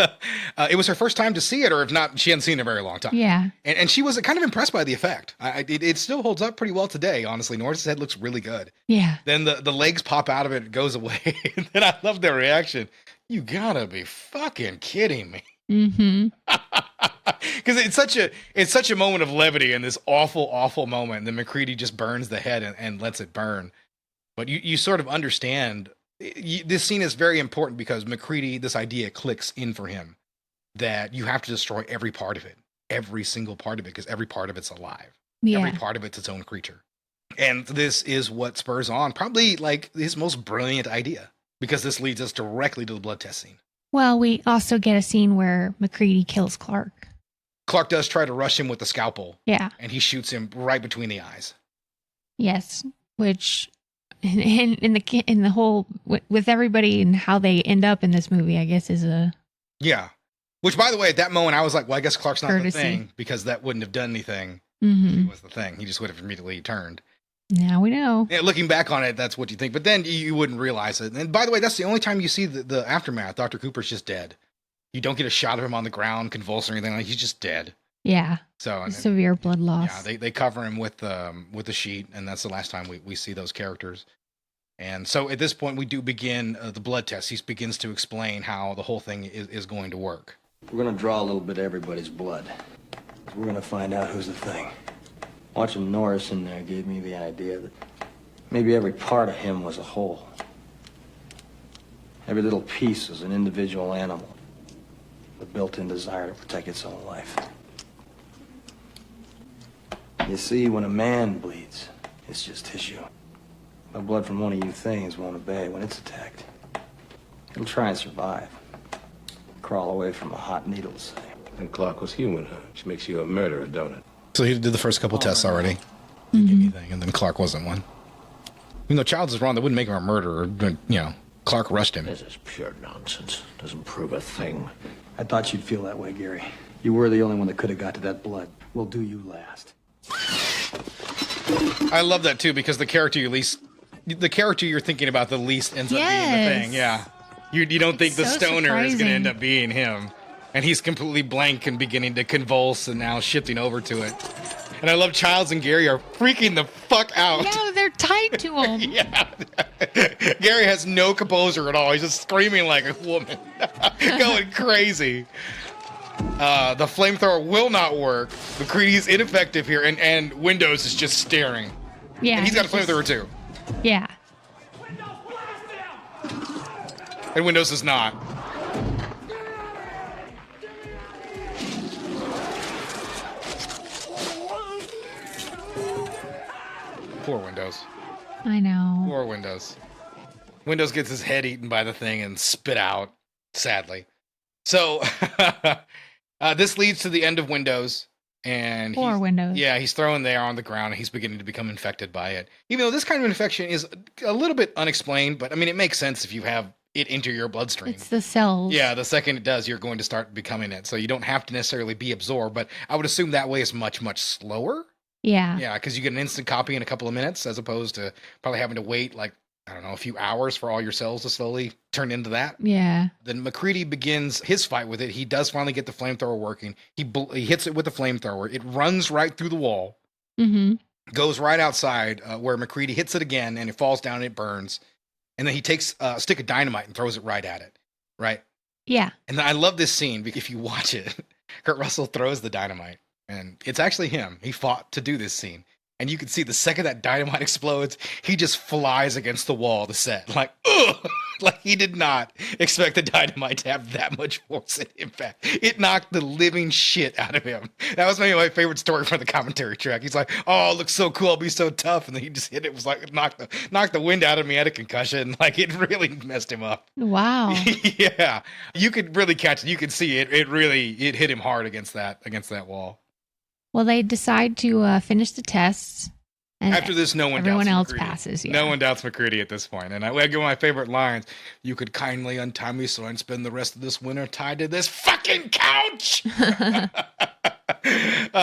it was her first time to see it, or if not, she hadn't seen it in a very long time. Yeah. And she was kind of impressed by the effect. It still holds up pretty well today, honestly. Norris's head looks really good. Yeah. Then the legs pop out of it, it goes away. And then I love their reaction. You gotta be fucking kidding me. Mm-hmm. Because it's such a moment of levity in this awful moment. And then McCready just burns the head and lets it burn. But you sort of understand this scene is very important because McCready, this idea clicks in for him that you have to destroy every part of it, every single part of it, because every part of it's alive. Yeah. Every part of it's its own creature. And this is what spurs on probably like his most brilliant idea, because this leads us directly to the blood test scene. Well, we also get a scene where McCready kills Clark. Clark does try to rush him with the scalpel. Yeah. And he shoots him right between the eyes. Yes, which in the whole with everybody and how they end up in this movie, I guess is a Which, by the way, at that moment I was like, well, I guess Clark's not courtesy. the thing, because that wouldn't have done anything. Mm-hmm. He was the thing. He just would have immediately turned. Now we know. Yeah, looking back on it, that's what you think. But then you wouldn't realize it. And by the way, that's the only time you see the aftermath. Dr. Cooper's just dead. You don't get a shot of him on the ground, convulsing or anything. Like, he's just dead. Yeah. So severe blood loss. Yeah, they cover him with the sheet, and that's the last time we see those characters. And so at this point, we do begin the blood test. He begins to explain how the whole thing is going to work. We're gonna draw a little bit of everybody's blood. We're gonna find out who's the thing. Watching Norris in there gave me the idea that maybe every part of him was a whole. Every little piece was an individual animal. The built-in desire to protect its own life. You see, when a man bleeds, it's just tissue. The blood from one of you things won't obey when it's attacked. It'll try and survive. Crawl away from a hot needle, say. And Clark was human, huh? Which makes you a murderer, don't it? So he did the first couple tests already. Didn't get anything, and then Clark wasn't one. Even though Childs is wrong, that wouldn't make him a murderer. Clark rushed him. This is pure nonsense. Doesn't prove a thing. I thought you'd feel that way, Gary. You were the only one that could have got to that blood. We'll do you last. I love that too, because the character you're thinking about the least ends up being the thing. Yeah. You don't think the So stoner is going to end surprising. up being him. And he's completely blank and beginning to convulse and now shifting over to it. And I love Childs and Gary are freaking the fuck out. Yeah, they're tied to him. Yeah. Gary has no composure at all. He's just screaming like a woman. Going crazy. The flamethrower will not work. McCready's ineffective here, and Windows is just staring. Yeah. And he's got a flamethrower too. Yeah. And Windows is not. Poor Windows. I know. Poor Windows. Windows gets his head eaten by the thing and spit out, sadly. So, this leads to the end of Windows. And Poor Windows. Yeah, he's thrown there on the ground and he's beginning to become infected by it. Even though this kind of infection is a little bit unexplained, but I mean, it makes sense if you have it enter your bloodstream. It's the cells. Yeah, the second it does, you're going to start becoming it. So you don't have to necessarily be absorbed, but I would assume that way is much, much slower. Yeah. Yeah, because you get an instant copy in a couple of minutes as opposed to probably having to wait like, I don't know, a few hours for all your cells to slowly turn into that. Yeah. Then McCready begins his fight with it. He does finally get the flamethrower working. He hits it with the flamethrower. It runs right through the wall, Mm-hmm. goes right outside where McCready hits it again, and it falls down and it burns. And then he takes a stick of dynamite and throws it right at it, right? Yeah. And then I love this scene because if you watch it, Kurt Russell throws the dynamite, and it's actually him. He fought to do this scene. And you can see the second that dynamite explodes, he just flies against the wall of the set. Like, ugh! Like he did not expect the dynamite to have that much force in him. In fact, it knocked the living shit out of him. That was maybe my favorite story from the commentary track. He's like, oh, it looks so cool. I'll be so tough. And then he just hit it. It was like, knocked the wind out of me. I had a concussion. Like it really messed him up. Wow. Yeah. You could really catch it. You could see it. It really hit him hard against that wall. Well, they decide to finish the tests. And After this, no one everyone doubts else McCready. passes. Yeah. No one doubts McCready at this point. And I get one of my favorite lines. You could kindly untie me so I can spend the rest of this winter tied to this fucking couch.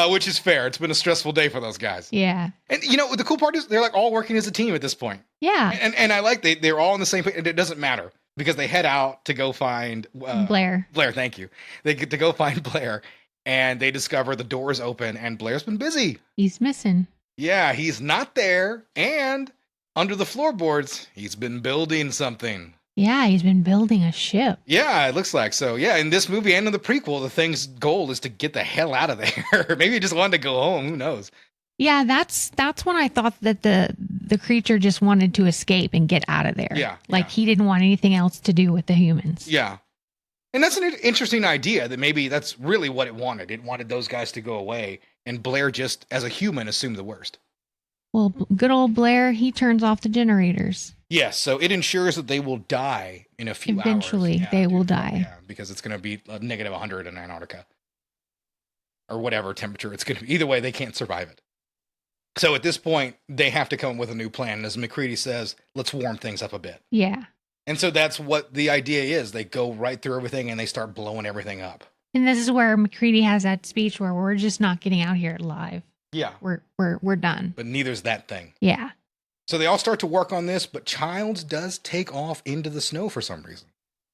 which is fair. It's been a stressful day for those guys. Yeah. And the cool part is they're like all working as a team at this point. Yeah. And I like they're all on the same page, and it doesn't matter because they head out to go find Blair. Blair, thank you. They get to go find Blair, and they discover the door's open, and Blair's been busy. He's missing. Yeah, he's not there, and under the floorboards, he's been building something. Yeah, he's been building a ship. Yeah, it looks like so. Yeah, in this movie and in the prequel, the thing's goal is to get the hell out of there. Maybe he just wanted to go home. Who knows? Yeah, that's when I thought that the creature just wanted to escape and get out of there. Yeah, Like he didn't want anything else to do with the humans. Yeah. And that's an interesting idea that maybe that's really what it wanted. It wanted those guys to go away, and Blair just, as a human, assumed the worst. Well, good old Blair, he turns off the generators. Yes, so it ensures that they will die in a few hours. Eventually, they will die. Yeah, because it's going to be a negative 100 in Antarctica. Or whatever temperature it's going to be. Either way, they can't survive it. So at this point, they have to come up with a new plan. And as McCready says, let's warm things up a bit. Yeah. And so that's what the idea is. They go right through everything and they start blowing everything up. And this is where McCready has that speech where we're just not getting out here alive. Yeah. We're done. But neither's that thing. Yeah. So they all start to work on this, but Childs does take off into the snow for some reason.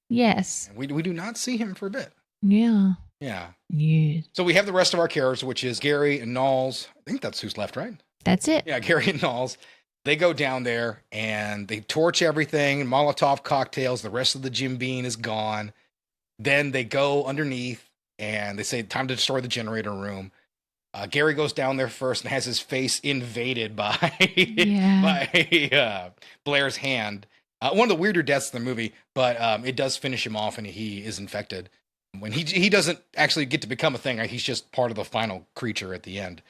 Yes. And we do not see him for a bit. Yeah. Yeah. Yes. So we have the rest of our characters, which is Gary and Knowles. I think that's who's left, right? That's it. Yeah, Gary and Knowles. They go down there and they torch everything, Molotov cocktails. The rest of the Jim Beam is gone. Then they go underneath and they say, time to destroy the generator room. Gary goes down there first and has his face invaded by, by Blair's hand. One of the weirder deaths in the movie, but it does finish him off and he is infected. When he doesn't actually get to become a thing, he's just part of the final creature at the end.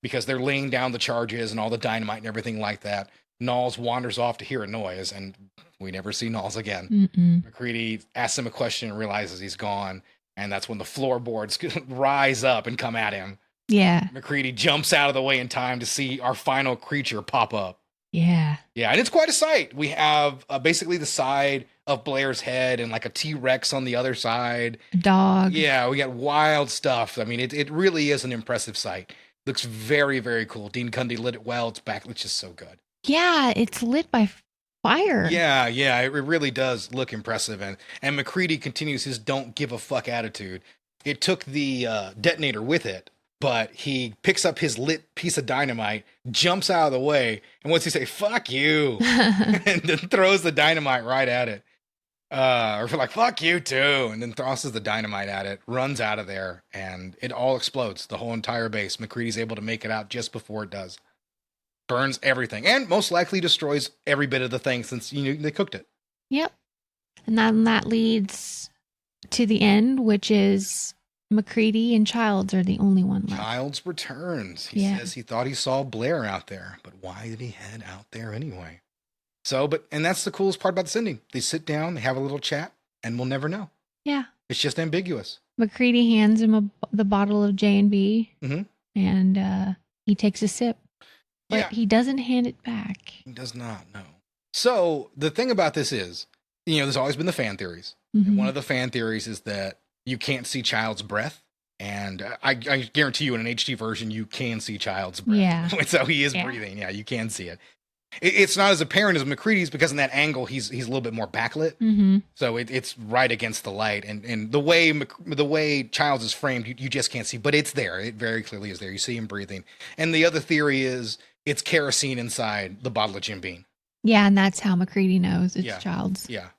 Because they're laying down the charges and all the dynamite and everything like that. Knowles wanders off to hear a noise, and we never see Knowles again. McCready asks him a question and realizes he's gone, and that's when the floorboards rise up and come at him. Yeah. McCready jumps out of the way in time to see our final creature pop up. Yeah. Yeah, and it's quite a sight. We have basically the side of Blair's head and like a T-Rex on the other side. A dog. Yeah, we got wild stuff. I mean, it really is an impressive sight. Looks very, very cool. Dean Cundy lit it well. It's back. It's just so good. Yeah, it's lit by fire. Yeah, it really does look impressive. And McCready continues his don't give a fuck attitude. It took the detonator with it, but he picks up his lit piece of dynamite, jumps out of the way, and what's he say? Fuck you. And then throws the dynamite right at it. Or like, fuck you too. And then tosses the dynamite at it, runs out of there, and it all explodes. The whole entire base. McCready's able to make it out just before it does. Burns everything. And most likely destroys every bit of the thing since they cooked it. Yep. And then that leads to the end, which is McCready and Childs are the only one left. Childs returns. He says he thought he saw Blair out there, but why did he head out there anyway? So, and that's the coolest part about this ending. They sit down, they have a little chat, and we'll never know. Yeah. It's just ambiguous. McCready hands him the bottle of J&B, and he takes a sip. But he doesn't hand it back. He does not, no. So, the thing about this is, there's always been the fan theories. And one of the fan theories is that you can't see Child's breath. And I guarantee you in an HD version, you can see Child's breath. Yeah. So he is breathing. Yeah, you can see it. It's not as apparent as McCready's because in that angle he's a little bit more backlit, so it's right against the light, and the way Childs is framed, you just can't see, but it's there. It very clearly is there. You see him breathing. And the other theory is it's kerosene inside the bottle of Jim Beam. Yeah, and that's how McCready knows it's Childs. Yeah,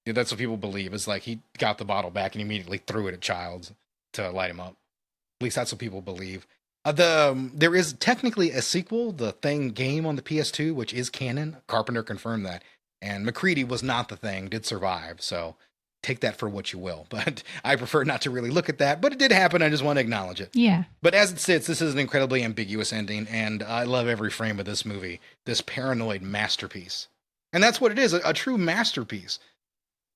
that's what people believe. It's like he got the bottle back and immediately threw it at Childs to light him up. At least that's what people believe. There is technically a sequel, the Thing game on the PS2, which is canon. Carpenter confirmed that. And McCready was not the Thing, did survive. So take that for what you will. But I prefer not to really look at that. But it did happen. I just want to acknowledge it. Yeah. But as it sits, this is an incredibly ambiguous ending. And I love every frame of this movie. This paranoid masterpiece. And that's what it is, a true masterpiece.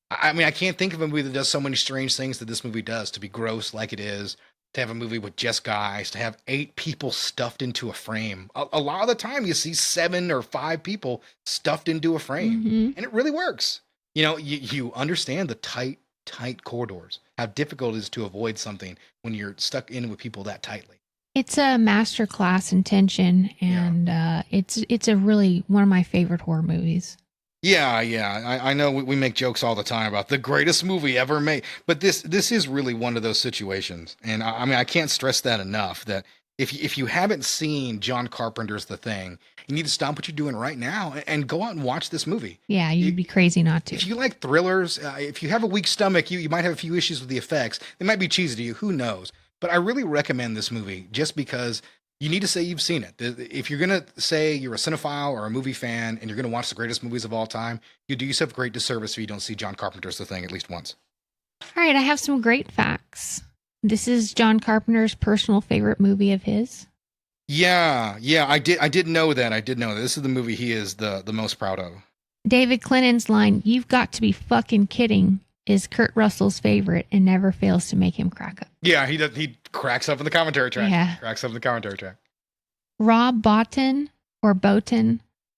I mean, I can't think of a movie that does so many strange things that this movie does. To be gross like it is. To have a movie with just guys, to have 8 people stuffed into a frame. A lot of the time you see 7 or 5 people stuffed into a frame. And it really works. You understand the tight corridors, how difficult it is to avoid something when you're stuck in with people that tightly. It's a master class in tension, and it's a really one of my favorite horror movies. Yeah, I know we make jokes all the time about the greatest movie ever made, but this is really one of those situations, and I mean I can't stress that enough. That if you haven't seen John Carpenter's The Thing, you need to stop what you're doing right now and go out and watch this movie. Yeah, you'd be crazy not to. If you like thrillers, if you have a weak stomach, you might have a few issues with the effects. They might be cheesy to you, who knows? But I really recommend this movie just because you need to say you've seen it. If you're going to say you're a cinephile or a movie fan and you're going to watch the greatest movies of all time, you do yourself a great disservice if you don't see John Carpenter's The Thing at least once. All right, I have some great facts. This is John Carpenter's personal favorite movie of his. Yeah, I did know that. I did know that. This is the movie he is the most proud of. David Clennon's line, "You've got to be fucking kidding," is Kurt Russell's favorite and never fails to make him crack up. Yeah, he cracks up in the commentary track. Yeah. Cracks up in the commentary track. Rob Bottin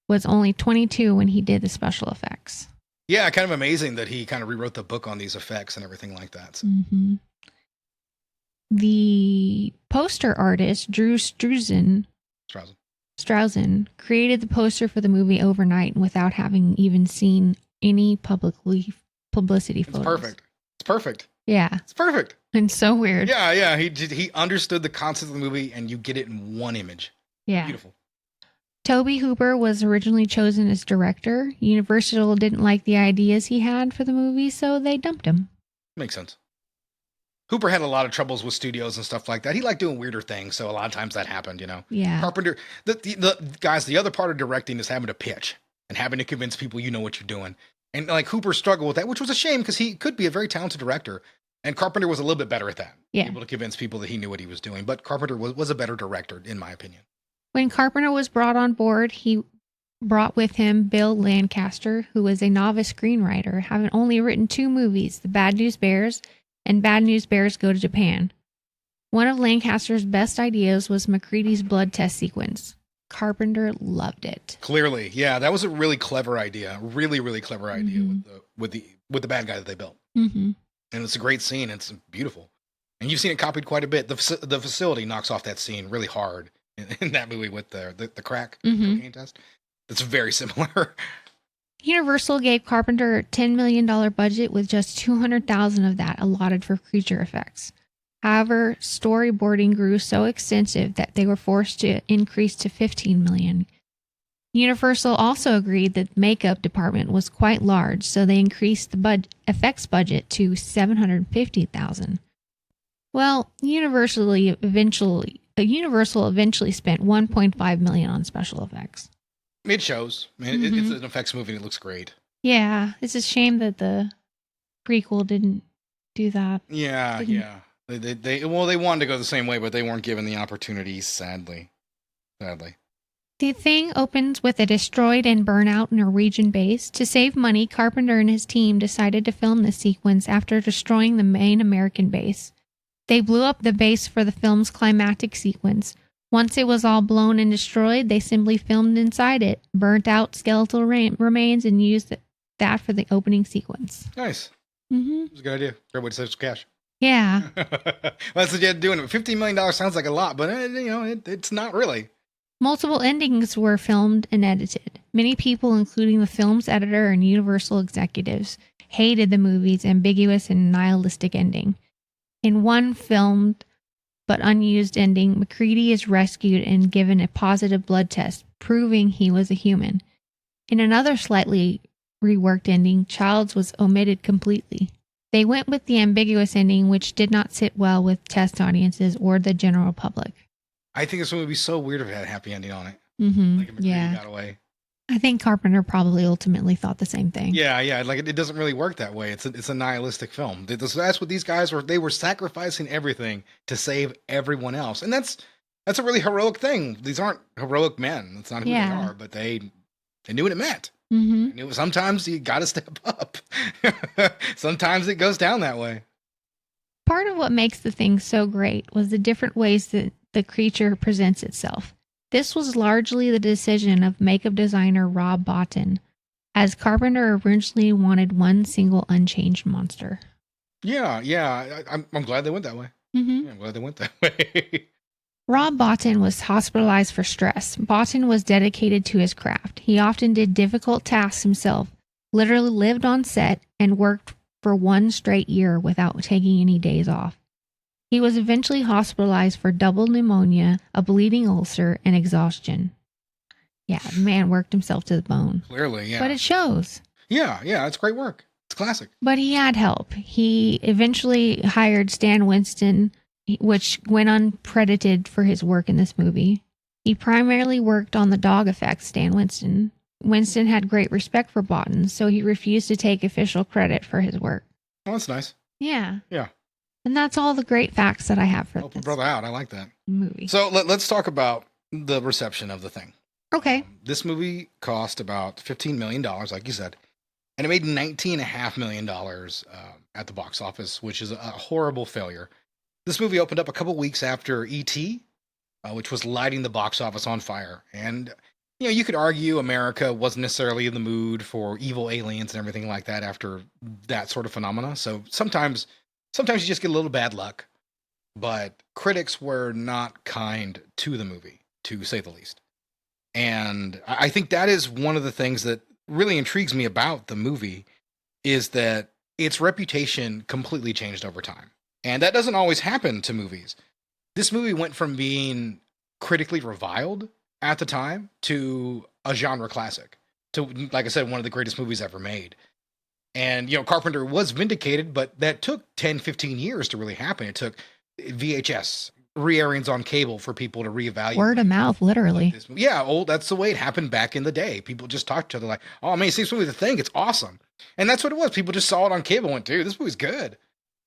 was only 22 when he did the special effects. Yeah, kind of amazing that he kind of rewrote the book on these effects and everything like that. So. Mm-hmm. The poster artist, Drew Struzan, created the poster for the movie overnight without having even seen any publicity photos. It's perfect. Yeah. It's perfect. And so weird. Yeah. He understood the concept of the movie and you get it in one image. Yeah. Beautiful. Tobe Hooper was originally chosen as director. Universal didn't like the ideas he had for the movie, so they dumped him. Makes sense. Hooper had a lot of troubles with studios and stuff like that. He liked doing weirder things, so a lot of times that happened, you know. Yeah. Carpenter, the guys, the other part of directing is having to pitch and having to convince people you know what you're doing. And like Hooper struggled with that, which was a shame because he could be a very talented director. And Carpenter was a little bit better at that. Yeah. Able to convince people that he knew what he was doing. But Carpenter was a better director, in my opinion. When Carpenter was brought on board, he brought with him Bill Lancaster, who was a novice screenwriter, having only written 2 movies, The Bad News Bears and Bad News Bears Go to Japan. One of Lancaster's best ideas was MacReady's blood test sequence. Carpenter loved it. Clearly, yeah, that was a really clever idea. Really, really clever idea with the bad guy that they built. Mm-hmm. And it's a great scene. It's beautiful, and you've seen it copied quite a bit. The facility knocks off that scene really hard in that movie with the crack cocaine test. It's very similar. Universal gave Carpenter a $10 million budget with just $200,000 of that allotted for creature effects. However, storyboarding grew so extensive that they were forced to increase to $15 million. Universal also agreed that the makeup department was quite large, so they increased the effects budget to $750,000. Well, Universal eventually spent $1.5 million on special effects. It shows. I mean, it's an effects movie and it looks great. Yeah, it's a shame that the prequel didn't do that. Yeah. They wanted to go the same way, but they weren't given the opportunity, sadly. The Thing opens with a destroyed and burnt-out Norwegian base. To save money, Carpenter and his team decided to film this sequence after destroying the main American base. They blew up the base for the film's climactic sequence. Once it was all blown and destroyed, they simply filmed inside it, burnt out skeletal remains, and used that for the opening sequence. Nice. Mm-hmm. It was a good idea. Great way to save some cash. Yeah. Well, that's what you had to do. $15 million sounds like a lot, but it's not really. Multiple endings were filmed and edited. Many people, including the film's editor and Universal executives, hated the movie's ambiguous and nihilistic ending. In one filmed but unused ending, MacReady is rescued and given a positive blood test, proving he was a human. In another slightly reworked ending, Childs was omitted completely. They went with the ambiguous ending, which did not sit well with test audiences or the general public. I think this one would be so weird if it had a happy ending on it. Mm-hmm. Like if MacReady got away. I think Carpenter probably ultimately thought the same thing. Yeah. Like it doesn't really work that way. It's a nihilistic film. That's what these guys were. They were sacrificing everything to save everyone else, and that's a really heroic thing. These aren't heroic men. That's not who they are. But they knew what it meant. Mm-hmm. Sometimes you got to step up. Sometimes it goes down that way. Part of what makes the thing so great was the different ways that the creature presents itself. This was largely the decision of makeup designer Rob Bottin, as Carpenter originally wanted one single unchanged monster. Yeah. I'm glad they went that way. Mm-hmm. Yeah, I'm glad they went that way. Rob Bottin was hospitalized for stress. Bottin was dedicated to his craft. He often did difficult tasks himself, literally lived on set, and worked for 1 straight year without taking any days off. He was eventually hospitalized for double pneumonia, a bleeding ulcer, and exhaustion. Yeah, the man worked himself to the bone. Clearly, yeah. But it shows. Yeah, it's great work. It's classic. But he had help. He eventually hired Stan Winston, which went uncredited for his work in this movie. He primarily worked on the dog effects, Stan Winston. Winston had great respect for Bottin, so he refused to take official credit for his work. Oh, that's nice. Yeah. Yeah. And that's all the great facts that I have for Help a this brother out. I like that. movie. So let's talk about the reception of the thing. Okay. This movie cost about $15 million, like you said, and it made $19.5 million at the box office, which is a horrible failure. This movie opened up a couple weeks after E.T., which was lighting the box office on fire. And, you could argue America wasn't necessarily in the mood for evil aliens and everything like that after that sort of phenomena. So sometimes you just get a little bad luck. But critics were not kind to the movie, to say the least. And I think that is one of the things that really intrigues me about the movie, is that its reputation completely changed over time. And that doesn't always happen to movies. This movie went from being critically reviled at the time to a genre classic, to, like I said, one of the greatest movies ever made. And, Carpenter was vindicated, but that took 10, 15 years to really happen. It took VHS, re-airings on cable for people to reevaluate. Word of mouth, literally. Yeah, that's the way it happened back in the day. People just talked to each other like, oh, man, you see this movie, The Thing, it's awesome. And that's what it was. People just saw it on cable and went, dude, this movie's good.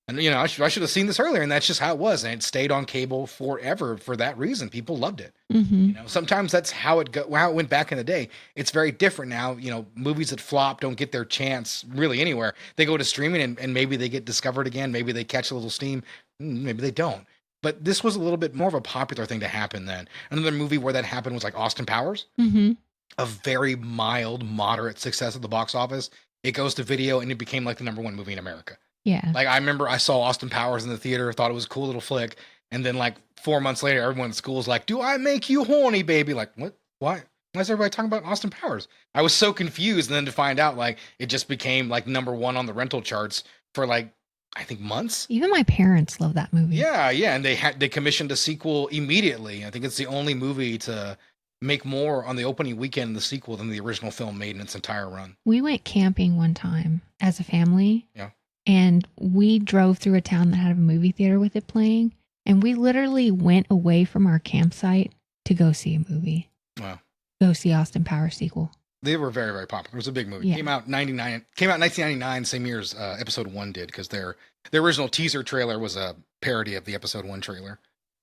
And, I should have seen this earlier. And that's just how it was. And it stayed on cable forever for that reason. People loved it. Mm-hmm. Sometimes that's how it went back in the day. It's very different now. Movies that flop don't get their chance really anywhere. They go to streaming and maybe they get discovered again. Maybe they catch a little steam. Maybe they don't. But this was a little bit more of a popular thing to happen then. Another movie where that happened was like Austin Powers. Mm-hmm. A very mild, moderate success at the box office. It goes to video and it became like the #1 movie in America. Yeah. Like, I remember I saw Austin Powers in the theater, thought it was a cool little flick. And then like 4 months later, everyone at school was like, do I make you horny, baby? Like, what? Why? Why is everybody talking about Austin Powers? I was so confused. And then to find out, like, it just became like #1 on the rental charts for like, I think months. Even my parents love that movie. Yeah. And they commissioned a sequel immediately. I think it's the only movie to make more on the opening weekend in the sequel than the original film made in its entire run. We went camping one time as a family. Yeah. And we drove through a town that had a movie theater with it playing. And we literally went away from our campsite to go see a movie. Wow. Go see Austin Powers sequel. They were very, very popular. It was a big movie. Yeah. Came out in 1999, same year as episode 1 did, because their original teaser trailer was a parody of the episode 1 trailer,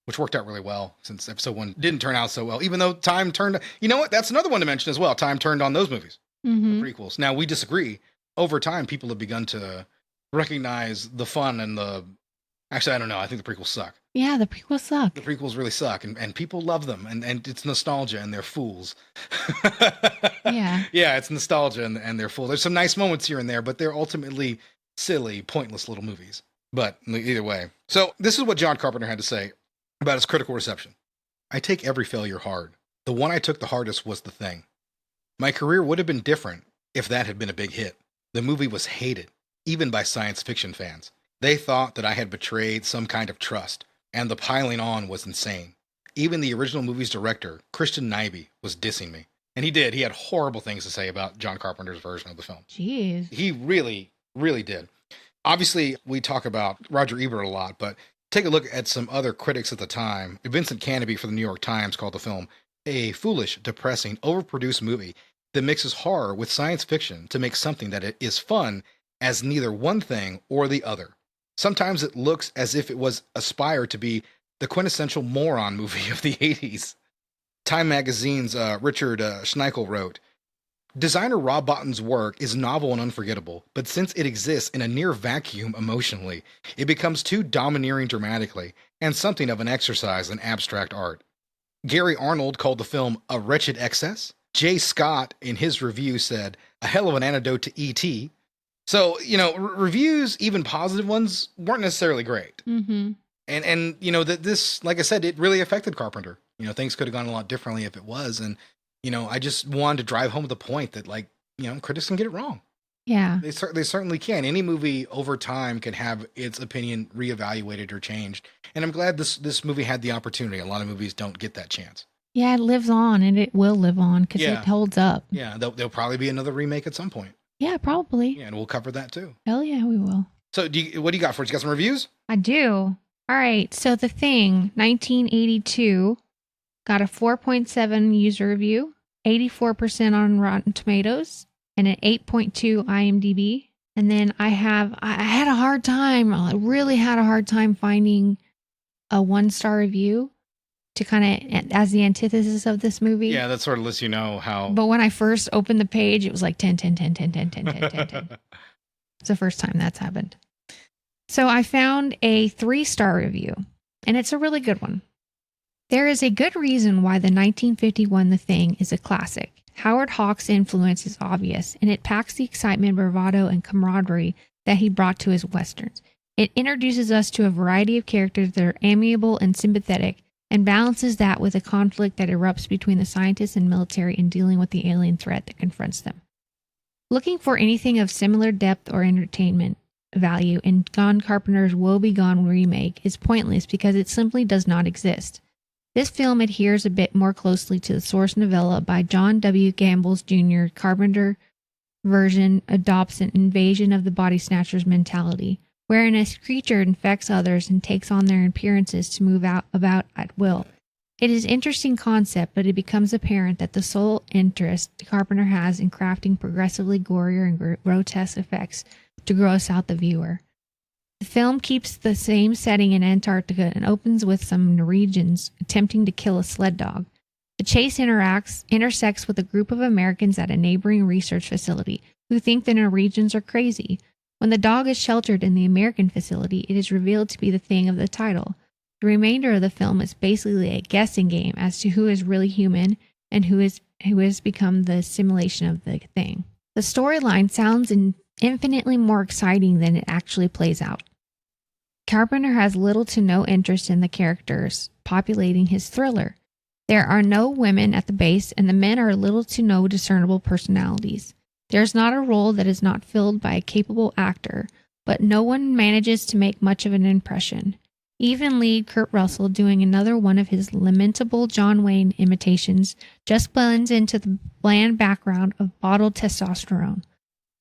which worked out really well since episode 1 didn't turn out so well, even though time turned. You know what? That's another one to mention as well. Time turned on those movies, Mm-hmm. the prequels. Now, we disagree. Over time, people have begun to recognize the fun and actually, I don't know. I think the prequels suck. Yeah, the prequels suck. The prequels really suck, and people love them, and it's nostalgia, and they're fools. Yeah. Yeah, it's nostalgia, and they're fools. There's some nice moments here and there, but they're ultimately silly, pointless little movies. But either way. So this is what John Carpenter had to say about his critical reception. I take every failure hard. The one I took the hardest was The Thing. My career would have been different if that had been a big hit. The movie was hated, even by science fiction fans. They thought that I had betrayed some kind of trust, and the piling on was insane. Even the original movie's director, Christian Nyby, was dissing me. And he did. He had horrible things to say about John Carpenter's version of the film. Jeez. He really, really did. Obviously, we talk about Roger Ebert a lot, but take a look at some other critics at the time. Vincent Canby for the New York Times called the film a foolish, depressing, overproduced movie that mixes horror with science fiction to make something that is fun as neither one thing or the other. Sometimes it looks as if it was aspired to be the quintessential moron movie of the 80s. Time magazine's Richard Schnikel wrote, designer Rob Bottin's work is novel and unforgettable, but since it exists in a near vacuum emotionally, it becomes too domineering dramatically and something of an exercise in abstract art. Gary Arnold called the film a wretched excess. Jay Scott, in his review, said, a hell of an antidote to E.T., So, reviews, even positive ones, weren't necessarily great. Mm-hmm. And you know, that this, like I said, it really affected Carpenter. You know, things could have gone a lot differently if it was. And, you know, I just wanted to drive home the point that, like, you know, critics can get it wrong. Yeah. They certainly can. Any movie over time can have its opinion reevaluated or changed. And I'm glad this movie had the opportunity. A lot of movies don't get that chance. Yeah, it lives on, and it will live on because Yeah. it holds up. Yeah, there'll probably be another remake at some point. Yeah, probably. Yeah, and we'll cover that too. Hell yeah, we will. So what do you got for us? You got some reviews? I do. All right. So The Thing, 1982, got a 4.7 user review, 84% on Rotten Tomatoes, and an 8.2 IMDb. And then I had a hard time. I really had a hard time finding a 1-star review to kind of as the antithesis of this movie. Yeah, that sort of lets you know how. But when I first opened the page, it was like 10, 10, 10, 10, 10, 10, 10, 10, 10. It's the first time that's happened. So I found a 3-star review, and it's a really good one. There is a good reason why the 1951 The Thing is a classic. Howard Hawks' influence is obvious, and it packs the excitement, bravado, and camaraderie that he brought to his westerns. It introduces us to a variety of characters that are amiable and sympathetic, and balances that with a conflict that erupts between the scientists and military in dealing with the alien threat that confronts them. Looking for anything of similar depth or entertainment value in John Carpenter's Woe Begone remake is pointless because it simply does not exist. This film adheres a bit more closely to the source novella by John W. Gamble Jr. Carpenter version adopts an invasion of the body snatchers mentality, wherein a creature infects others and takes on their appearances to move about at will. It is an interesting concept, but it becomes apparent that the sole interest Carpenter has in crafting progressively gorier and grotesque effects to gross out the viewer. The film keeps the same setting in Antarctica and opens with some Norwegians attempting to kill a sled dog. The chase intersects with a group of Americans at a neighboring research facility who think the Norwegians are crazy. When the dog is sheltered in the American facility, it is revealed to be the thing of the title. The remainder of the film is basically a guessing game as to who is really human and who has become the simulation of the thing. The storyline sounds infinitely more exciting than it actually plays out. Carpenter has little to no interest in the characters populating his thriller. There are no women at the base, and the men are little to no discernible personalities. There is not a role that is not filled by a capable actor, but no one manages to make much of an impression. Even lead Kurt Russell, doing another one of his lamentable John Wayne imitations, just blends into the bland background of bottled testosterone.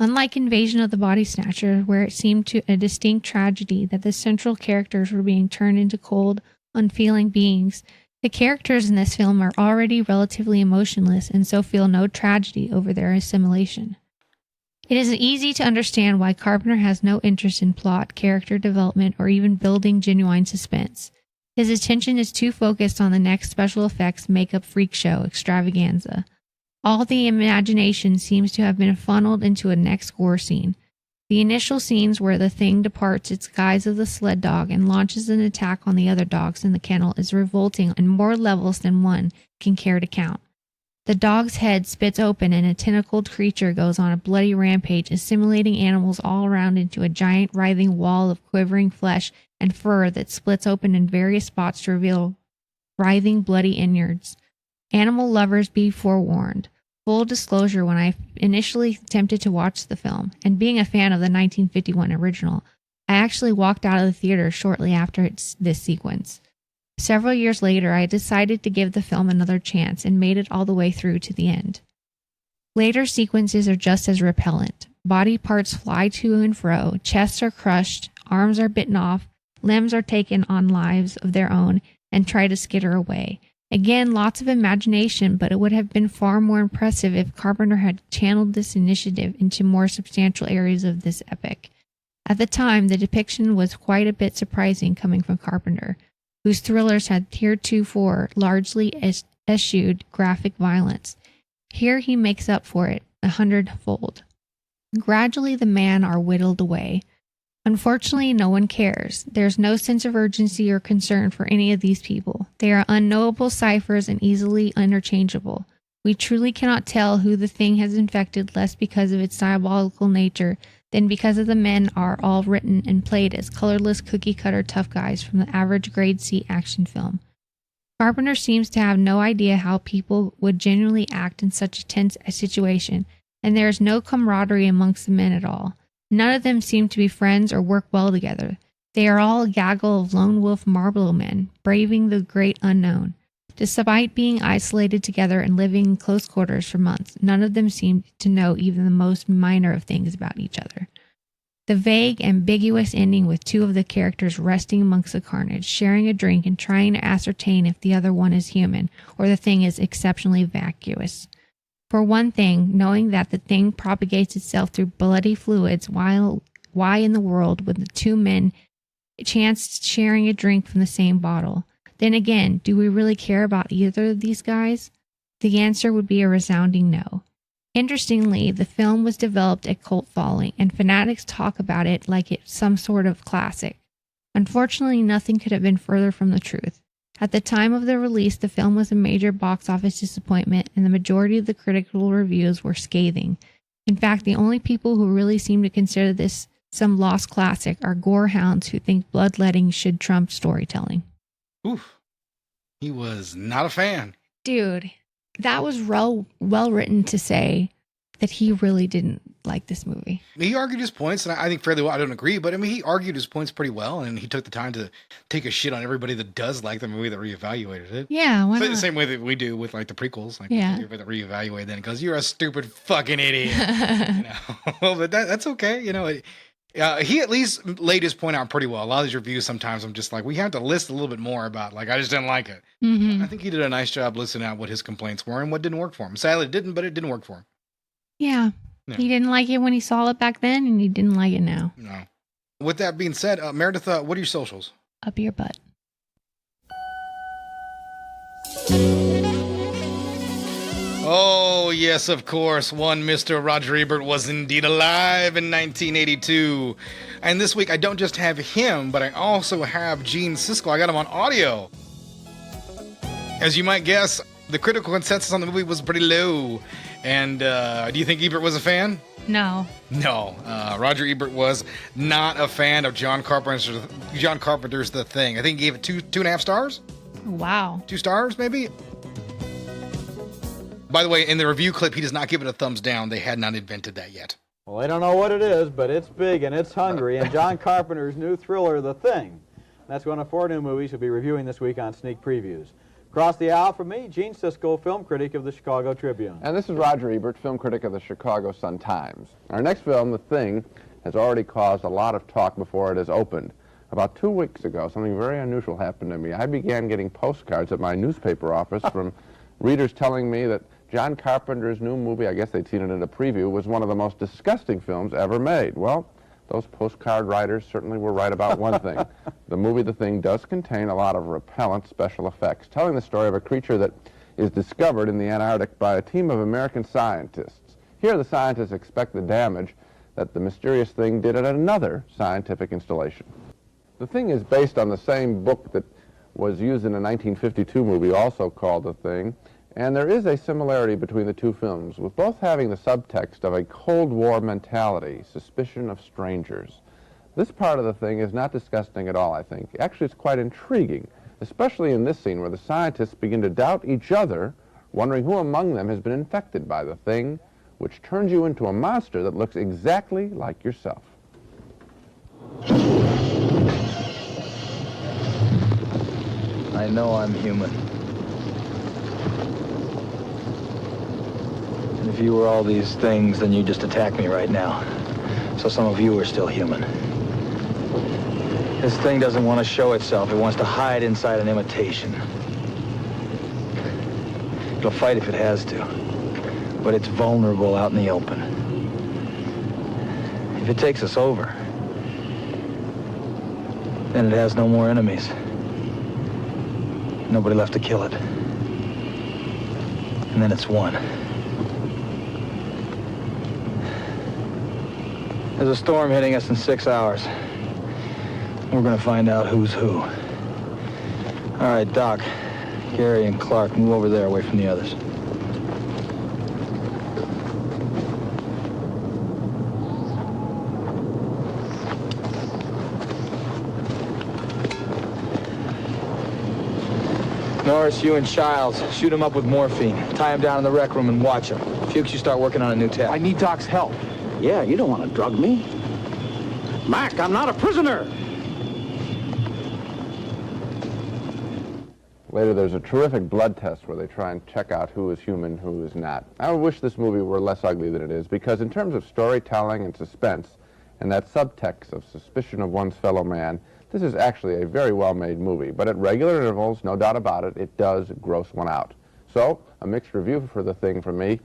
Unlike Invasion of the Body Snatchers, where it seemed to a distinct tragedy that the central characters were being turned into cold, unfeeling beings, the characters in this film are already relatively emotionless and so feel no tragedy over their assimilation. It is easy to understand why Carpenter has no interest in plot, character development, or even building genuine suspense. His attention is too focused on the next special effects makeup freak show extravaganza. All the imagination seems to have been funneled into a next gore scene. The initial scenes where the thing departs its guise of the sled dog and launches an attack on the other dogs in the kennel is revolting on more levels than one can care to count. The dog's head splits open and a tentacled creature goes on a bloody rampage, assimilating animals all around into a giant writhing wall of quivering flesh and fur that splits open in various spots to reveal writhing bloody innards. Animal lovers, be forewarned. Full disclosure, when I initially attempted to watch the film, and being a fan of the 1951 original, I actually walked out of the theater shortly after this sequence. Several years later, I decided to give the film another chance and made it all the way through to the end. Later sequences are just as repellent. Body parts fly to and fro, chests are crushed, arms are bitten off, limbs are taken on lives of their own and try to skitter away. Again, lots of imagination, but it would have been far more impressive if Carpenter had channeled this initiative into more substantial areas of this epic. At the time, the depiction was quite a bit surprising coming from Carpenter, whose thrillers had heretofore largely eschewed graphic violence. Here he makes up for it 100-fold. Gradually the men are whittled away. Unfortunately, no one cares. There's no sense of urgency or concern for any of these people. They are unknowable ciphers and easily interchangeable. We truly cannot tell who the thing has infected less because of its diabolical nature then because of the men are all written and played as colorless cookie-cutter tough guys from the average grade C action film. Carpenter seems to have no idea how people would genuinely act in such a tense situation, and there is no camaraderie amongst the men at all. None of them seem to be friends or work well together. They are all a gaggle of lone wolf Marlboro men, braving the great unknown. Despite being isolated together and living in close quarters for months, none of them seem to know even the most minor of things about each other. The vague, ambiguous ending with two of the characters resting amongst the carnage, sharing a drink and trying to ascertain if the other one is human or the thing is exceptionally vacuous. For one thing, knowing that the thing propagates itself through bloody fluids, why in the world would the two men chance sharing a drink from the same bottle? Then again, do we really care about either of these guys? The answer would be a resounding no. Interestingly, the film was developed a cult following, and fanatics talk about it like it's some sort of classic. Unfortunately, nothing could have been further from the truth. At the time of the release, the film was a major box office disappointment, and the majority of the critical reviews were scathing. In fact, the only people who really seem to consider this some lost classic are gore hounds who think bloodletting should trump storytelling. Oof. He was not a fan. Dude, that was well written to say that he really didn't like this movie. He argued his points, and I think fairly well. I don't agree, but I mean, he argued his points pretty well, and he took the time to take a shit on everybody that does like the movie that reevaluated it. Yeah, why So not? the same way that we do with like the prequels. Like, Yeah. everybody that reevaluate then goes, "You're a stupid fucking idiot." You know? But that's okay. You know, he at least laid his point out pretty well. A lot of these reviews, sometimes I'm just like, we have to list a little bit more about, like, I just didn't like it. Mhm. I think he did a nice job listing out what his complaints were and what didn't work for him. Sadly, it didn't, but it didn't work for him. Yeah. Yeah. He didn't like it when he saw it back then, and he didn't like it now. No. With that being said, Meredith, what are your socials? Up your butt. Oh, yes, of course. One Mr. Roger Ebert was indeed alive in 1982. And this week, I don't just have him, but I also have Gene Siskel. I got him on audio. As you might guess, the critical consensus on the movie was pretty low. And do you think Ebert was a fan? No. No. Roger Ebert was not a fan of John Carpenter's The Thing. I think he gave it 2.5 stars? Wow. 2 stars, maybe? By the way, in the review clip, he does not give it a thumbs down. They had not invented that yet. Well, I don't know what it is, but it's big and it's hungry. And John Carpenter's new thriller, The Thing. That's one of 4 new movies he'll be reviewing this week on Sneak Previews. Across the aisle from me, Gene Siskel, film critic of the Chicago Tribune. And this is Roger Ebert, film critic of the Chicago Sun-Times. Our next film, The Thing, has already caused a lot of talk before it has opened. About 2 weeks ago, something very unusual happened to me. I began getting postcards at my newspaper office from readers telling me that John Carpenter's new movie, I guess they'd seen it in a preview, was one of the most disgusting films ever made. Well, those postcard writers certainly were right about one thing. The movie The Thing does contain a lot of repellent special effects, telling the story of a creature that is discovered in the Antarctic by a team of American scientists. Here, the scientists expect the damage that the mysterious thing did at another scientific installation. The Thing is based on the same book that was used in a 1952 movie also called The Thing, and there is a similarity between the two films, with both having the subtext of a Cold War mentality, suspicion of strangers. This part of The Thing is not disgusting at all, I think. Actually, it's quite intriguing, especially in this scene where the scientists begin to doubt each other, wondering who among them has been infected by the thing, which turns you into a monster that looks exactly like yourself. I know I'm human. And if you were all these things, then you'd just attack me right now. So some of you are still human. This thing doesn't want to show itself. It wants to hide inside an imitation. It'll fight if it has to. But it's vulnerable out in the open. If it takes us over, then it has no more enemies. Nobody left to kill it. And then it's won. There's a storm hitting us in 6 hours. We're gonna find out who's who. All right, Doc, Gary, and Clark, move over there away from the others. Norris, you and Childs, shoot him up with morphine. Tie him down in the rec room and watch him. Fuchs, you start working on a new tech. I need Doc's help. Yeah, you don't want to drug me. Mac, I'm not a prisoner. Later, there's a terrific blood test where they try and check out who is human, who is not. I wish this movie were less ugly than it is, because in terms of storytelling and suspense, and that subtext of suspicion of one's fellow man, this is actually a very well-made movie. But at regular intervals, no doubt about it, it does gross one out. So, a mixed review for The Thing from me.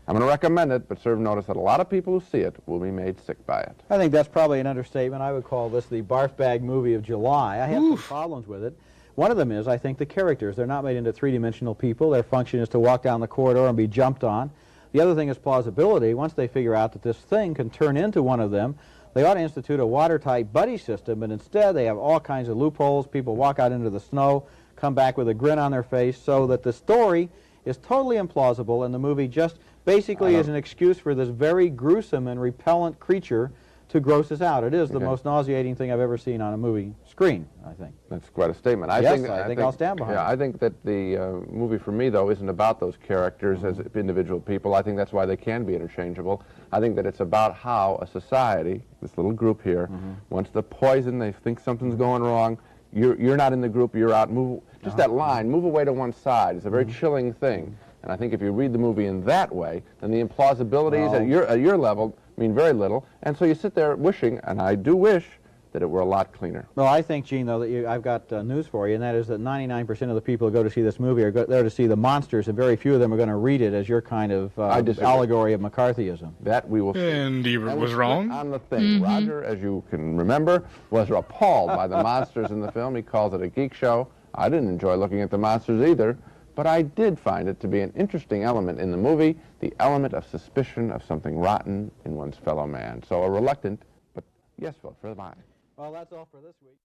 I'm going to recommend it, but serve notice that a lot of people who see it will be made sick by it. I think that's probably an understatement. I would call this the barf bag movie of July. I have some problems with it. One of them is, I think, the characters. They're not made into three-dimensional people. Their function is to walk down the corridor and be jumped on. The other thing is plausibility. Once they figure out that this thing can turn into one of them, they ought to institute a watertight buddy system, but instead they have all kinds of loopholes. People walk out into the snow, come back with a grin on their face, so that the story is totally implausible, and the movie just basically is an excuse for this very gruesome and repellent creature to gross us out. It is the most nauseating thing I've ever seen on a movie screen, I think. That's quite a statement. I think I'll stand behind it. I think that the movie for me, though, isn't about those characters as individual people. I think that's why they can be interchangeable. I think that it's about how a society, this little group here, wants to poison, they think something's going wrong, you're not in the group, you're out, move, just that line, move away to one side. It's a very chilling thing. And I think if you read the movie in that way, then the implausibilities at your level mean very little. And so you sit there wishing, and I do wish, that it were a lot cleaner. Well, I think, Gene, though, that I've got news for you, and that is that 99% of the people who go to see this movie are there to see the monsters, and very few of them are going to read it as your kind of allegory of McCarthyism. That we will see. And Ebert was wrong. On the thing. Roger, as you can remember, was appalled by the monsters in the film. He calls it a geek show. I didn't enjoy looking at the monsters either, but I did find it to be an interesting element in the movie, the element of suspicion of something rotten in one's fellow man. So a reluctant, but yes vote for mine. Well, that's all for this week.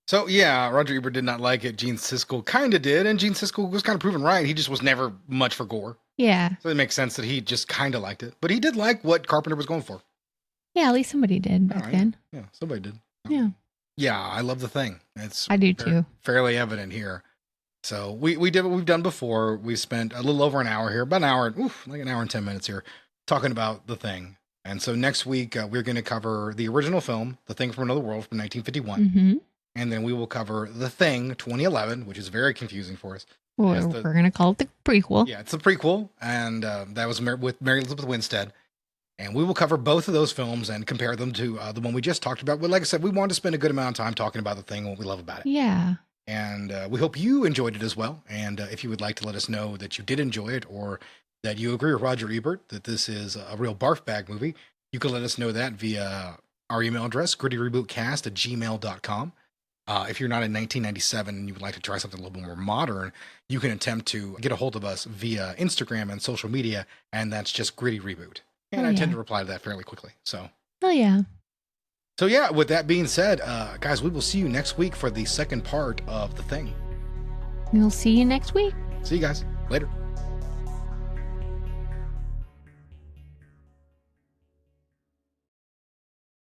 So, yeah, Roger Ebert did not like it. Gene Siskel kind of did, and Gene Siskel was kind of proven right. He just was never much for gore. Yeah. So it makes sense that he just kind of liked it. But he did like what Carpenter was going for. Yeah, at least somebody did back then. Yeah, somebody did. Yeah. Yeah, I love The Thing. I do too. Fairly evident here. So we did what we've done before. We spent a little over an hour here, about an hour, like an hour and 10 minutes here, talking about The Thing. And so next week, we're going to cover the original film, The Thing from Another World from 1951. And then we will cover The Thing 2011, which is very confusing for us. Well, we're going to call it the prequel. Yeah, it's the prequel. And that was with Mary Elizabeth Winstead. And we will cover both of those films and compare them to the one we just talked about. But like I said, we wanted to spend a good amount of time talking about The Thing and what we love about it. Yeah. And we hope you enjoyed it as well. And if you would like to let us know that you did enjoy it, or that you agree with Roger Ebert that this is a real barf bag movie, you can let us know that via our email address, grittyrebootcast@gmail.com. If you're not in 1997 and you would like to try something a little bit more modern, you can attempt to get a hold of us via Instagram and social media, and that's just Gritty Reboot. And I tend to reply to that fairly quickly. So. Oh, yeah. So, yeah, with that being said, guys, we will see you next week for the second part of The Thing. We'll see you next week. See you guys. Later.